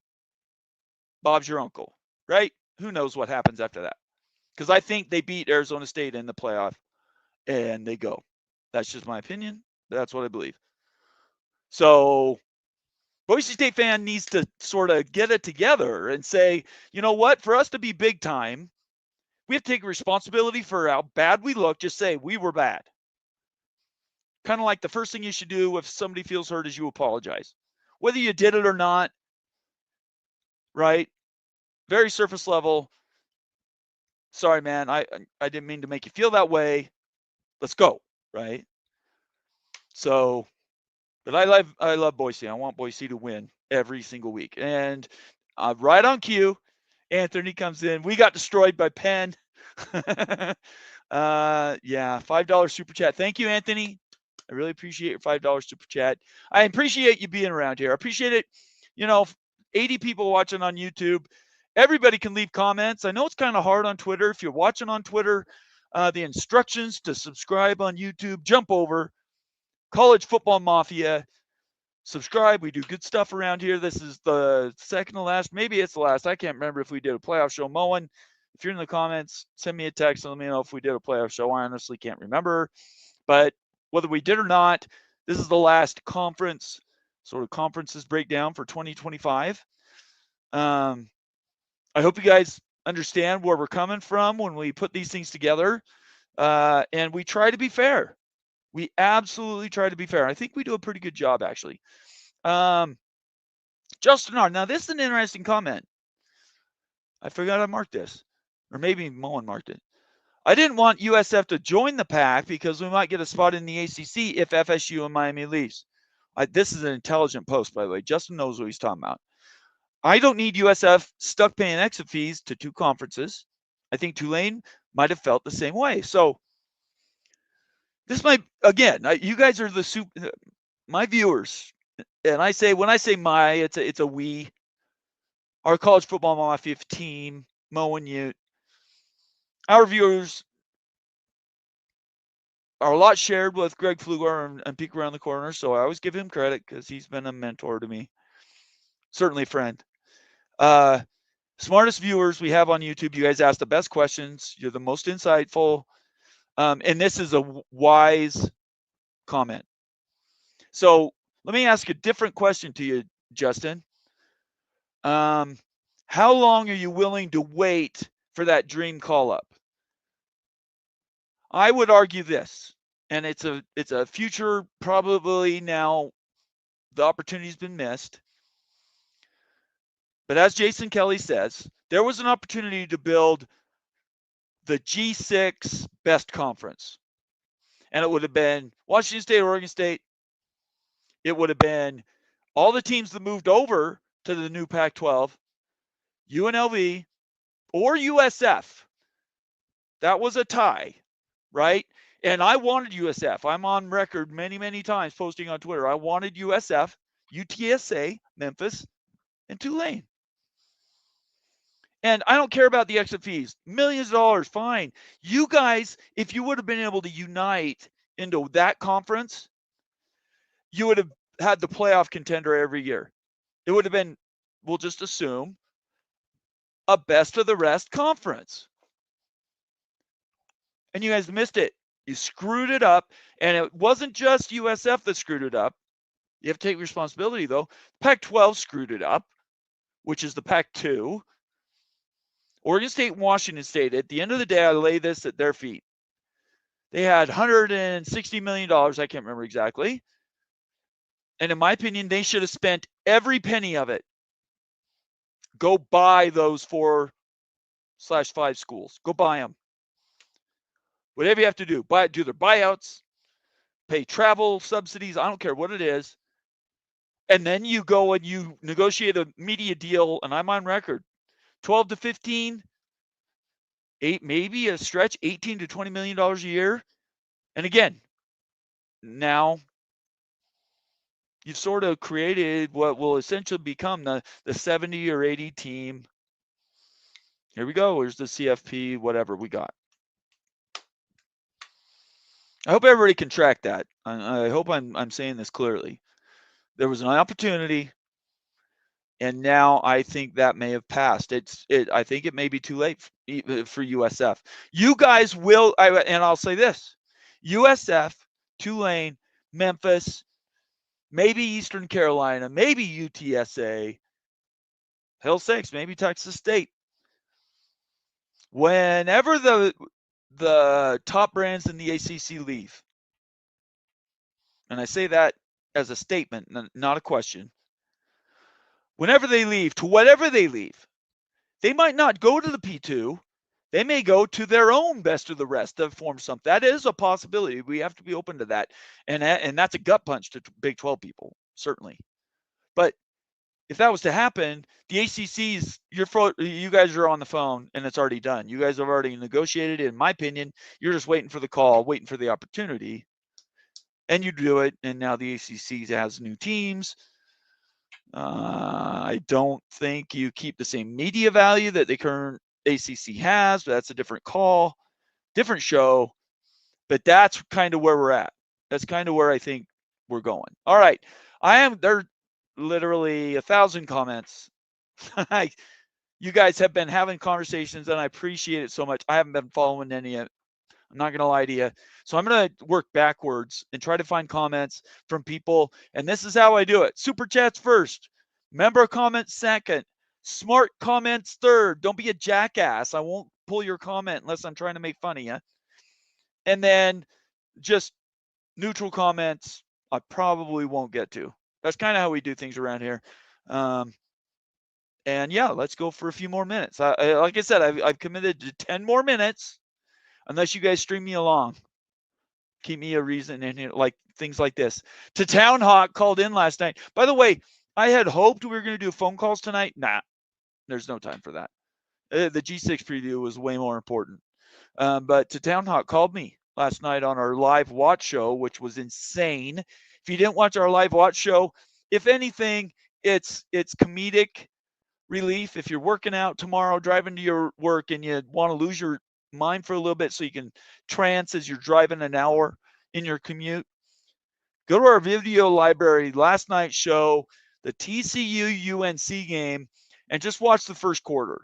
Bob's your uncle, right? Who knows what happens after that? Because I think they beat Arizona State in the playoff, and they go. That's just my opinion. That's what I believe. So Boise State fan needs to sort of get it together and say, you know what? For us to be big time, we have to take responsibility for how bad we look. Just say we were bad. Kind of like the first thing you should do if somebody feels hurt is you apologize. Whether you did it or not, right? Very surface level. Sorry, man. I didn't mean to make you feel that way. Let's go, right? So, but I love Boise. I want Boise to win every single week. And right on cue, Anthony comes in. We got destroyed by Penn. Yeah, $5 super chat. Thank you, Anthony. I really appreciate your $5 super chat. I appreciate you being around here. I appreciate it. 80 people watching on YouTube. Everybody can leave comments. I know it's kind of hard on Twitter. If you're watching on Twitter, the instructions to subscribe on YouTube, jump over. College Football Mafia. Subscribe. We do good stuff around here. This is the second to last. Maybe it's the last. I can't remember if we did a playoff show. Moen, if you're in the comments, send me a text and let me know if we did a playoff show. I honestly can't remember. But whether we did or not, this is the last conferences breakdown for 2025. I hope you guys understand where we're coming from when we put these things together. And we try to be fair. We absolutely try to be fair. I think we do a pretty good job, actually. Justin R. Now, this is an interesting comment. I forgot I marked this. Or maybe Moen marked it. I didn't want USF to join the pack because we might get a spot in the ACC if FSU and Miami leaves. This is an intelligent post, by the way. Justin knows what he's talking about. I don't need USF stuck paying exit fees to 2 conferences. I think Tulane might have felt the same way. So this might, again, you guys are my viewers, and when I say my, it's a we. Our college football mafia team, Mo and Ute. Our viewers are a lot shared with Greg Flugar and Peek Around the Corner, so I always give him credit because he's been a mentor to me. Certainly a friend. Smartest viewers we have on YouTube. You guys ask the best questions. You're the most insightful. And this is a wise comment. So let me ask a different question to you, Justin. How long are you willing to wait for that dream call up? I would argue this, and it's a future, probably now the opportunity's been missed. But as Jason Kelly says, there was an opportunity to build the G6 best conference. And it would have been Washington State, Oregon State. It would have been all the teams that moved over to the new Pac-12, UNLV, or USF. That was a tie, right? And I wanted USF. I'm on record many, many times posting on Twitter. I wanted USF, UTSA, Memphis, and Tulane. And I don't care about the exit fees. Millions of dollars, fine. You guys, if you would have been able to unite into that conference, you would have had the playoff contender every year. It would have been, we'll just assume, a best of the rest conference. And you guys missed it. You screwed it up. And it wasn't just USF that screwed it up. You have to take responsibility, though. Pac-12 screwed it up, which is the Pac-2. Oregon State and Washington State, at the end of the day, I lay this at their feet. They had $160 million. I can't remember exactly. And in my opinion, they should have spent every penny of it. Go buy those 4/5 schools. Go buy them. Whatever you have to do. Do their buyouts. Pay travel subsidies. I don't care what it is. And then you go and you negotiate a media deal, and I'm on record. 12 to 15, maybe a stretch, $18 to $20 million a year. And again, now you've sort of created what will essentially become the 70 or 80 team. Here we go. Here's the CFP, whatever we got. I hope everybody can track that. I hope I'm saying this clearly. There was an opportunity. And now I think that may have passed. I think it may be too late for USF. You guys will, and I'll say this: USF, Tulane, Memphis, maybe Eastern Carolina, maybe UTSA, hell sakes, maybe Texas State. Whenever the top brands in the ACC leave, and I say that as a statement, not a question. Whenever they leave, to whatever they leave, they might not go to the P2. They may go to their own best of the rest to form something. That is a possibility. We have to be open to that. And that's a gut punch to Big 12 people, certainly. But if that was to happen, the ACC's, you guys are on the phone and it's already done. You guys have already negotiated. In my opinion, you're just waiting for the call, waiting for the opportunity. And you do it. And now the ACC has new teams. I don't think you keep the same media value that the current ACC has, but that's a different call, different show. But that's kind of where we're at. That's kind of where I think we're going. All right. There are literally 1,000 comments. You guys have been having conversations, and I appreciate it so much. I haven't been following any of it. I'm not going to lie to you. So I'm going to work backwards and try to find comments from people. And this is how I do it. Super chats first. Member comments second. Smart comments third. Don't be a jackass. I won't pull your comment unless I'm trying to make fun of you. And then just neutral comments I probably won't get to. That's kind of how we do things around here. And yeah, let's go for a few more minutes. Like I said, I've committed to 10 more minutes. Unless you guys string me along, keep me a reason in here, like things like this. To Town Hawk called in last night. By the way, I had hoped we were going to do phone calls tonight. Nah, there's no time for that. The G6 preview was way more important. But Town Hawk called me last night on our live watch show, which was insane. If you didn't watch our live watch show, if anything, it's comedic relief. If you're working out tomorrow, driving to your work, and you want to lose your mind for a little bit so you can trance as you're driving an hour in your commute, go to our video library, last night's show, the TCU UNC game, and just watch the first quarter.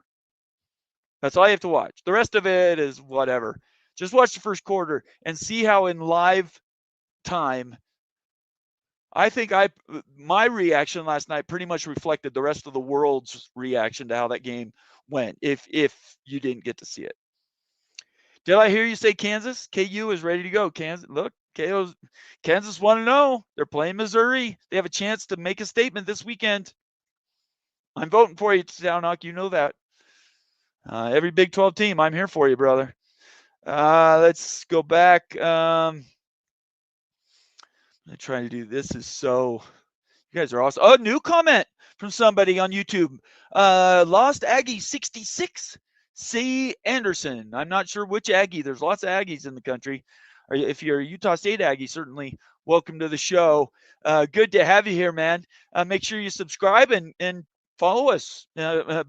That's all you have to watch. The rest of it is whatever. Just watch the first quarter and see how in live time, I think my reaction last night pretty much reflected the rest of the world's reaction to how that game went, if you didn't get to see it. Did I hear you say Kansas? KU is ready to go. Kansas, look, Kansas 1-0. They're playing Missouri. They have a chance to make a statement this weekend. I'm voting for you, Town Hawk. You know that. Every Big 12 team, I'm here for you, brother. Let's go back. I'm trying to do this. You guys are awesome. Oh, new comment from somebody on YouTube. Lost Aggie 66. C. Anderson. I'm not sure which Aggie. There's lots of Aggies in the country. If you're a Utah State Aggie, certainly welcome to the show. Good to have you here, man. Make sure you subscribe and follow us.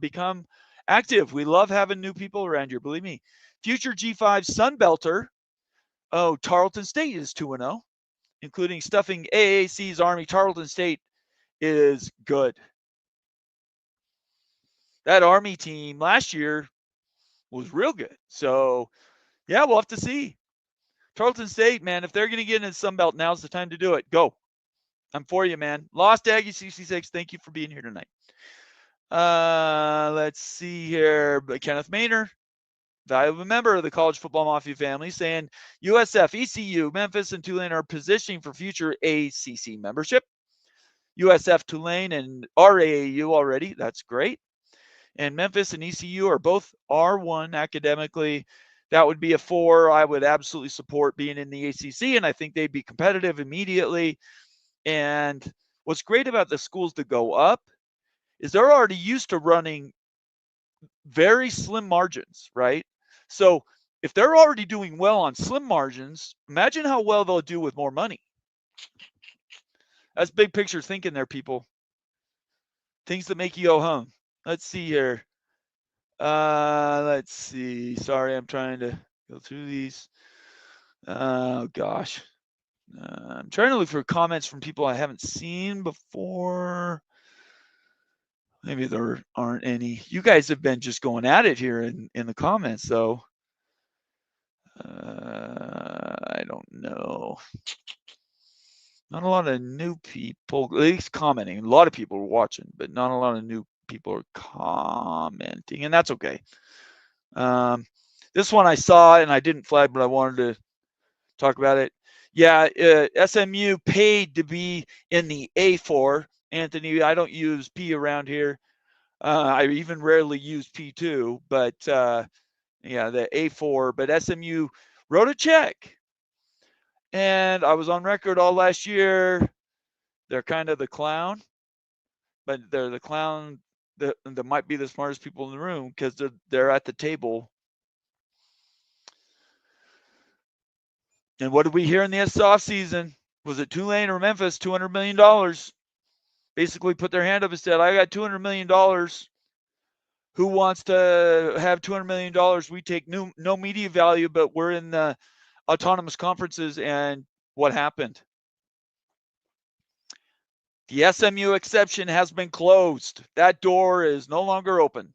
Become active. We love having new people around here. Believe me. Future G5 Sunbelter. Oh, Tarleton State is 2-0, including stuffing AAC's Army. Tarleton State is good. That Army team last year was real good. So, yeah, we'll have to see. Tarleton State, man, if they're going to get in the Sun Belt, now's the time to do it. Go. I'm for you, man. Lost Aggie 66. Thank you for being here tonight. Let's see here. Kenneth Maynard, valuable member of the College Football Mafia family, saying USF, ECU, Memphis, and Tulane are positioning for future ACC membership. USF, Tulane, and RAAU already. That's great. And Memphis and ECU are both R1 academically. That would be a 4. I would absolutely support being in the ACC, and I think they'd be competitive immediately. And what's great about the schools that go up is they're already used to running very slim margins, right? So if they're already doing well on slim margins, imagine how well they'll do with more money. That's big picture thinking there, people. Things that make you go home. Let's see here. Let's see. Sorry, I'm trying to go through these. Oh, gosh. I'm trying to look for comments from people I haven't seen before. Maybe there aren't any. You guys have been just going at it here in the comments, though. I don't know. Not a lot of new people, at least commenting. A lot of people are watching, but not a lot of new people are commenting, and that's okay. This one I saw, and I didn't flag, but I wanted to talk about it. Yeah, SMU paid to be in the A4. Anthony, I don't use P around here. I even rarely use P2, but yeah, the A4. But SMU wrote a check. And I was on record all last year. They're kind of the clown, but they're the clown that might be the smartest people in the room because they're at the table. And what did we hear in the offseason? Was it Tulane or Memphis? $200 million. Basically put their hand up and said, I got $200 million. Who wants to have $200 million? We take no media value, but we're in the autonomous conferences. And what happened? The SMU exception has been closed. That door is no longer open.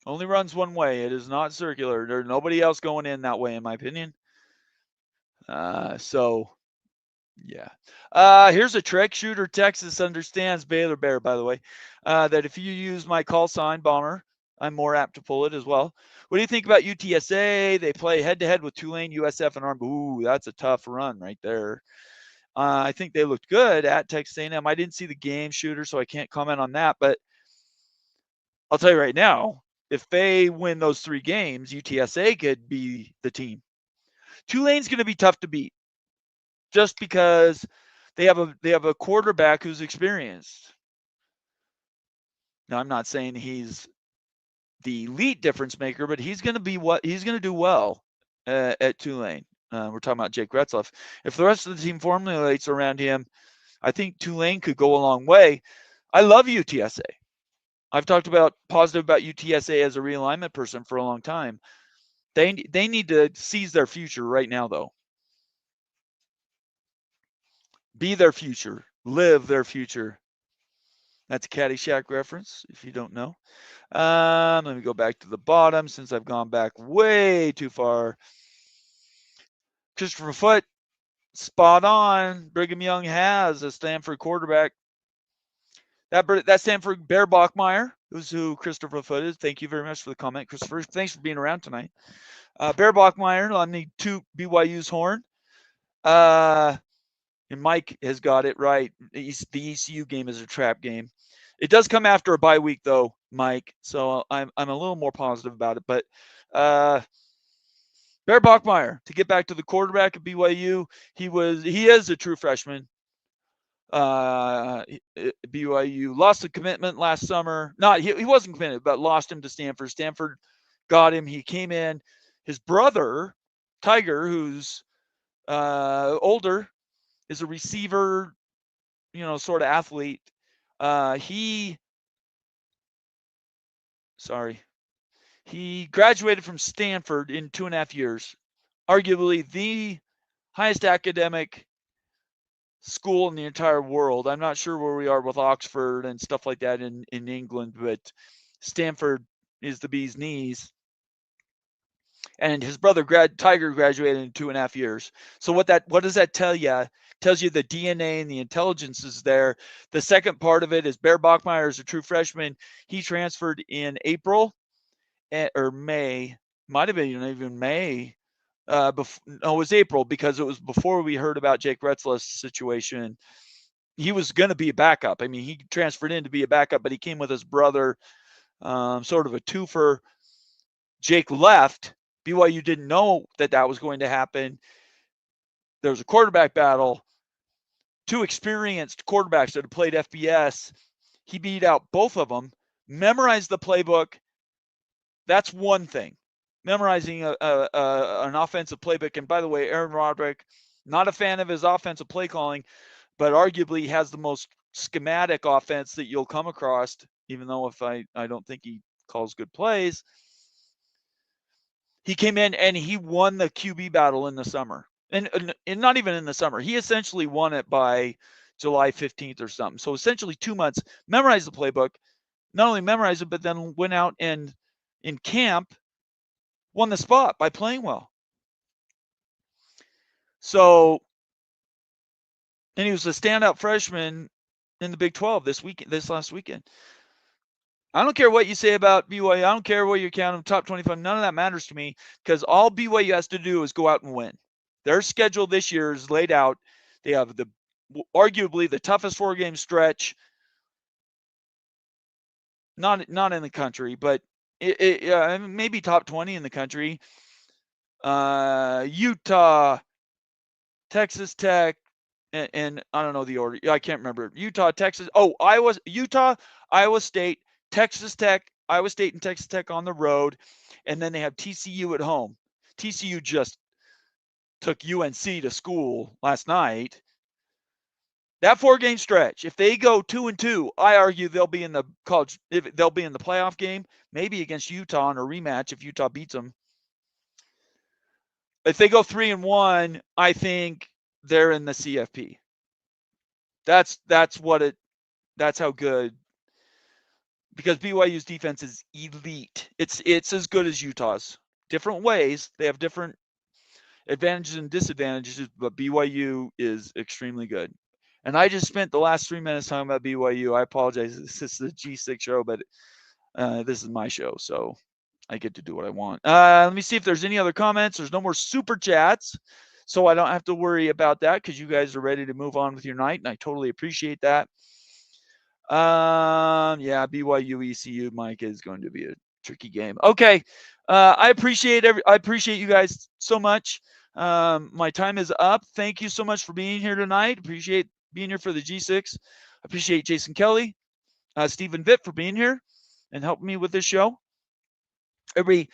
Only runs one way. It is not circular. There's nobody else going in that way, in my opinion. So, yeah. Here's a trick. Shooter Texas understands, Baylor Bear, by the way, that if you use my call sign, Bomber, I'm more apt to pull it as well. What do you think about UTSA? They play head-to-head with Tulane, USF, and Army. Ooh, that's a tough run right there. I think they looked good at Texas A&M. I didn't see the game, Shooter, so I can't comment on that. But I'll tell you right now, if they win those 3 games, UTSA could be the team. Tulane's going to be tough to beat just because They have a quarterback who's experienced. Now, I'm not saying he's the elite difference maker, but he's going to do well at Tulane. We're talking about Jake Retzloff. If the rest of the team formulates around him, I think Tulane could go a long way. I love UTSA. I've talked about positive about UTSA as a realignment person for a long time. They need to seize their future right now, though. Be their future. Live their future. That's a Caddyshack reference, if you don't know. Let me go back to the bottom since I've gone back way too far. Christopher Foote, spot on. Brigham Young has a Stanford quarterback. That Stanford Bear Bachmeier, who's who Christopher Foote is. Thank you very much for the comment, Christopher. Thanks for being around tonight. Bear Bachmeier on the 2 BYU's horn. And Mike has got it right. The ECU game is a trap game. It does come after a bye week, though, Mike. So I'm a little more positive about it. But Bear Bachmeier, to get back to the quarterback at BYU, he is a true freshman. BYU lost the commitment last summer. He wasn't committed, but lost him to Stanford. Stanford got him. He came in. His brother, Tiger, who's older, is a receiver, sort of athlete. He graduated from Stanford in 2.5 years, arguably the highest academic school in the entire world. I'm not sure where we are with Oxford and stuff like that in England, but Stanford is the bee's knees. And his brother Tiger graduated in 2.5 years. So what does that tell you? Tells you the DNA and the intelligence is there. The second part of it is Bear Bachmeier is a true freshman. He transferred in April or May. Might have been even May. It was April because it was before we heard about Jake Retzloff's situation. He was going to be a backup. I mean, he transferred in to be a backup, but he came with his brother, sort of a twofer. Jake left. BYU didn't know that was going to happen. There was a quarterback battle. 2 experienced quarterbacks that had played FBS. He beat out both of them, memorized the playbook. That's one thing. Memorizing an offensive playbook. And by the way, Aaron Roderick, not a fan of his offensive play calling, but arguably has the most schematic offense that you'll come across, even though if I don't think he calls good plays. He came in and he won the QB battle in the summer. And not even in the summer. He essentially won it by July 15th or something. So essentially 2 months, memorized the playbook, not only memorized it, but then went out and in camp won the spot by playing well. So, and he was a standout freshman in the Big 12 this last weekend. I don't care what you say about BYU. I don't care what you count them top 25. None of that matters to me because all BYU has to do is go out and win. Their schedule this year is laid out. They have arguably the toughest 4-game stretch. Not in the country, but maybe top 20 in the country. Utah, Texas Tech, and I don't know the order. I can't remember. Utah, Texas. Utah, Iowa State, Texas Tech, Iowa State, and Texas Tech on the road, and then they have TCU at home. TCU just took UNC to school last night. That 4-game stretch, if they go 2-2, I argue they'll be in the playoff game, maybe against Utah in a rematch if Utah beats them. If they go 3-1, I think they're in the CFP. That's how good, because BYU's defense is elite. It's as good as Utah's. Different ways. They have different advantages and disadvantages, but BYU is extremely good. And I just spent the last 3 minutes talking about BYU. I apologize. This is the G6 show, but this is my show, so I get to do what I want. Let me see if there's any other comments. There's no more super chats, so I don't have to worry about that because you guys are ready to move on with your night, and I totally appreciate that. Yeah, BYU ECU, Mike, is going to be a tricky game. Okay, I appreciate you guys so much. My time is up. Thank you so much for being here tonight. Appreciate being here for the G6. I appreciate Jason Kelly, Stephen Vitt for being here and helping me with this show. Everybody,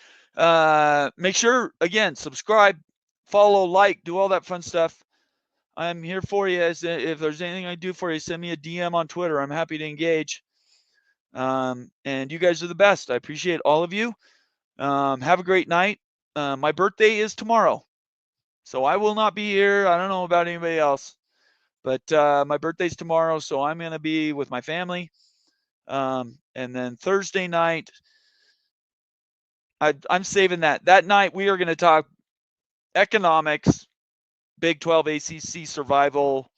make sure, again, subscribe, follow, like, do all that fun stuff. I'm here for you. If there's anything I do for you, send me a DM on Twitter. I'm happy to engage. And you guys are the best. I appreciate all of you. Have a great night. My birthday is tomorrow, so I will not be here. I don't know about anybody else, but my birthday's tomorrow, so I'm going to be with my family. And then Thursday night, I'm saving that. That night, we are going to talk economics, Big 12 ACC survival.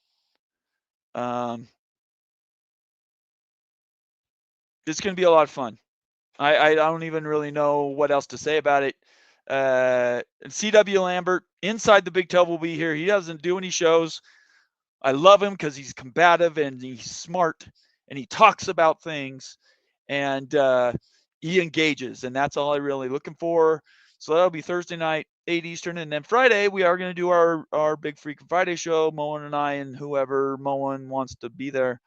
It's going to be a lot of fun. I don't even really know what else to say about it. C.W. Lambert, inside the Big 12, will be here. He doesn't do any shows. I love him because he's combative and he's smart and he talks about things and he engages. And that's all I'm really looking for. So that'll be Thursday night, 8 Eastern. And then Friday, we are going to do our Big Freakin' Friday show, Moen and I and whoever Moen wants to be there.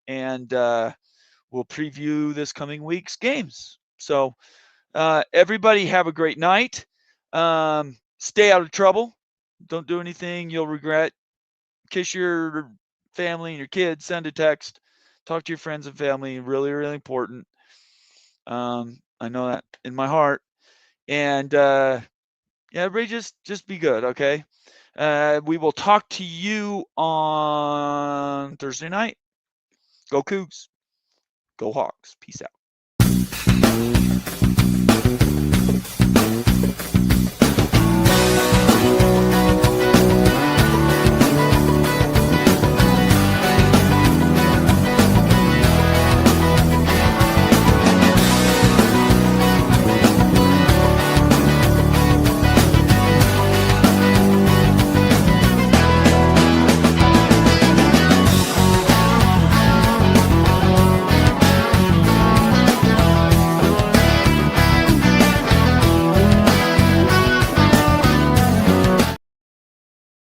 And we'll preview this coming week's games. So everybody have a great night. Stay out of trouble. Don't do anything you'll regret. Kiss your family and your kids. Send a text. Talk to your friends and family. Really, really important. I know that in my heart. And yeah, everybody just be good, okay? We will talk to you on Thursday night. Go Cougs. Go Hawks. Peace out.